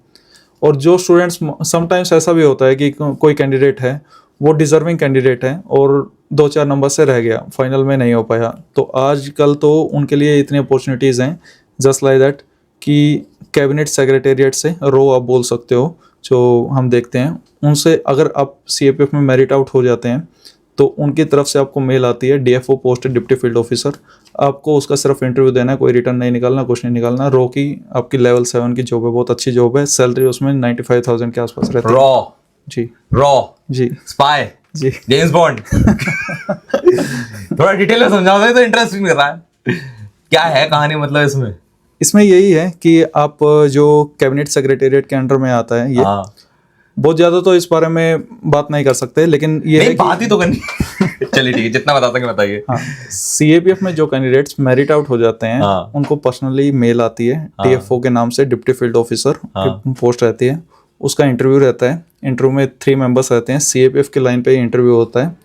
S2: और जो स्टूडेंट्स, समटाइम्स ऐसा भी होता है कि कोई कैंडिडेट है, वो डिज़र्विंग कैंडिडेट है और 2-4 नंबर से रह गया, फाइनल में नहीं हो पाया, तो आजकल तो उनके लिए इतनी अपॉर्चुनिटीज़ हैं जस्ट लाइक दैट कि कैबिनेट सेक्रेटेरिएट से रो आप बोल सकते हो, जो हम देखते हैं उनसे अगर आप CAPF में मेरिट आउट हो जाते हैं तो उनकी तरफ से आपको मेल आती है, DFO post deputy field officer. आपको उसका सिर्फ इंटरव्यू देना है, कोई रिटर्न नहीं निकालना, कुछ नहीं निकालना। रो की आपकी लेवल 7 की जॉब है, बहुत अच्छी जॉब है। सैलरी उसमें 95,000 के आसपास रहती है।
S5: रॉ
S2: जी
S5: स्पाई
S2: जी,
S5: जेम्स बॉन्ड। थोड़ा डिटेल में समझाओ तो इंटरेस्टिंग लग रहा है। क्या है कहानी मतलब
S2: इसमें यही है कि आप जो कैबिनेट सेक्रेटेरिएट के अंडर में आता है, ये
S5: हाँ।
S2: बहुत ज्यादा तो इस बारे में बात नहीं कर सकते, लेकिन ये है
S5: नहीं,
S2: कि
S5: बात ही तो करनी। चलिए ठीक है, जितना बता सके बताइए।
S2: हाँ, CAPF में जो कैंडिडेट्स मेरिट आउट हो जाते हैं,
S5: हाँ।
S2: उनको पर्सनली मेल आती है, DFO के नाम से, डिप्टी फील्ड ऑफिसर की पोस्ट रहती है। उसका इंटरव्यू रहता है। इंटरव्यू में 3 मेंबर्स रहते हैं। CAPF की लाइन पे ही इंटरव्यू होता है,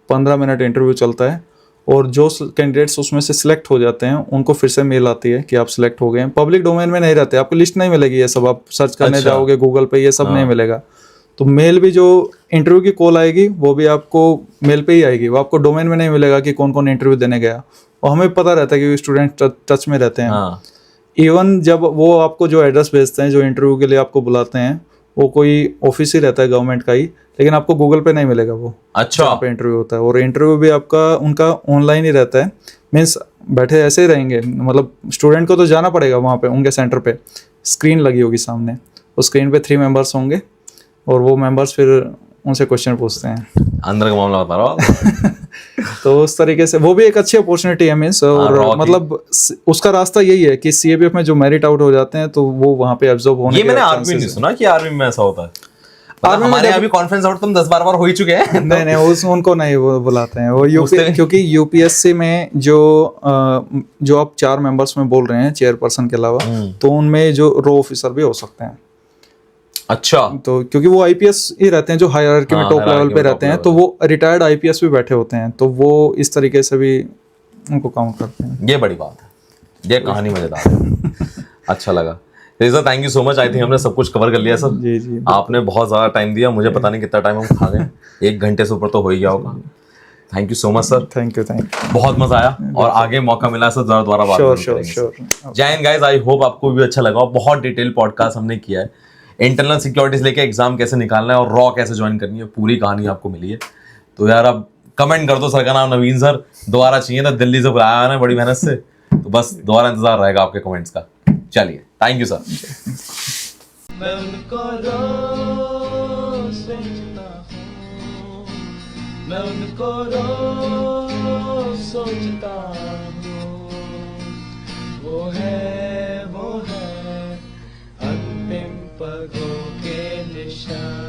S2: 15 मिनट इंटरव्यू चलता है और जो कैंडिडेट्स उसमें से सिलेक्ट हो जाते हैं उनको फिर से मेल आती है कि आप सिलेक्ट हो गए हैं। पब्लिक डोमेन में नहीं रहते, आपको लिस्ट नहीं मिलेगी, ये सब आप सर्च करने
S5: अच्छा।
S2: जाओगे गूगल पे ये सब नहीं मिलेगा। तो मेल भी जो इंटरव्यू की कॉल आएगी वो भी आपको मेल पे ही आएगी, वो आपको डोमेन में नहीं मिलेगा कि कौन कौन इंटरव्यू देने गया। और हमें पता रहता है कि स्टूडेंट टच में रहते हैं।
S5: हाँ
S2: इवन जब वो आपको जो एड्रेस भेजते हैं, जो इंटरव्यू के लिए आपको बुलाते हैं, वो कोई ऑफिस ही रहता है गवर्नमेंट का ही, लेकिन आपको गूगल पे नहीं मिलेगा वो
S5: अच्छा
S2: जहाँ पे इंटरव्यू होता है। और इंटरव्यू भी आपका उनका ऑनलाइन ही रहता है, मीन्स बैठे ऐसे ही रहेंगे, मतलब स्टूडेंट को तो जाना पड़ेगा वहाँ पे उनके सेंटर पे, स्क्रीन लगी होगी सामने, उस स्क्रीन पे 3 मेंबर्स होंगे और वो मेंबर्स फिर उनसे क्वेश्चन पूछते हैं।
S5: अंदर का मामला बता रहा हूँ।
S2: तो उस तरीके से वो भी एक अच्छी अपॉर्चुनिटी है मीन्स।
S5: raw
S2: और
S5: की-
S2: मतलब उसका रास्ता यही है कि सीएबीएफ में जो मेरिट आउट हो जाते हैं तो वो वहाँ पे एब्जॉर्ब होने
S5: ये
S2: के
S5: मैंने आर्मी
S2: chances
S5: नहीं
S2: हैं।
S5: सुना कि आर्मी में ऐसा होता है। मतलब
S2: आर्मी में
S5: हमारे
S2: जब-
S5: यहाँ भी कॉन्फ्रेंस आउट तुम 10-12 बार हो ही चुके हैं।
S2: नहीं नहीं उनको नहीं वो बुलाते हैं वो
S5: पूछते-
S2: क्योंकि यूपीएससी में जो आप 4 मेंबर्स में बोल रहे हैं चेयरपर्सन के अलावा, तो उनमें जो रो ऑफिसर भी हो सकते हैं।
S5: अच्छा
S2: तो क्योंकि वो आईपीएस ही रहते हैं जो हायरार्की में
S5: हाँ,
S2: टॉप
S5: hierarchy
S2: लेवल पे
S5: में top
S2: रहते हैं,
S5: level
S2: तो वो रिटायर्ड आईपीएस भी बैठे होते हैं, तो वो इस तरीके से भी उनको काउंट करते हैं।
S5: ये बड़ी बात है, ये कहानी मजेदार है। अच्छा लगा sir, thank you so much. I think हमने सब कुछ कवर कर लिया सर।
S2: जी जी
S5: आपने बहुत ज्यादा टाइम दिया, मुझे पता नहीं कितना टाइम हम खा गए, 1 घंटे से ऊपर तो हो ही गया होगा। Thank you so much sir,
S2: thank you
S5: बहुत मजा आया और आगे मौका मिला सर दोबारा बात
S2: श्योर
S5: करेंगे
S2: श्योर
S5: सर।
S2: श्योर।
S5: जय हिंद गाइस, आई होप आपको भी अच्छा लगा। बहुत डिटेल पॉडकास्ट हमने किया है, इंटरनल सिक्योरिटीज लेके एग्जाम कैसे निकालना है और रॉ कैसे ज्वाइन करनी है, पूरी कहानी आपको मिली है। तो यार अब कमेंट कर दो सर का नाम नवीन सर, दोबारा चाहिए था, दिल्ली से बुलाया ना बड़ी मेहनत से, तो बस दोबारा इंतजार रहेगा आपके कमेंट्स का। चलिए थैंक यू सर।
S6: मैं उनको रोज सोचता हूँ, मैं उनको रोज सोचता हूँ, वो है अंतिम पगों के निशान।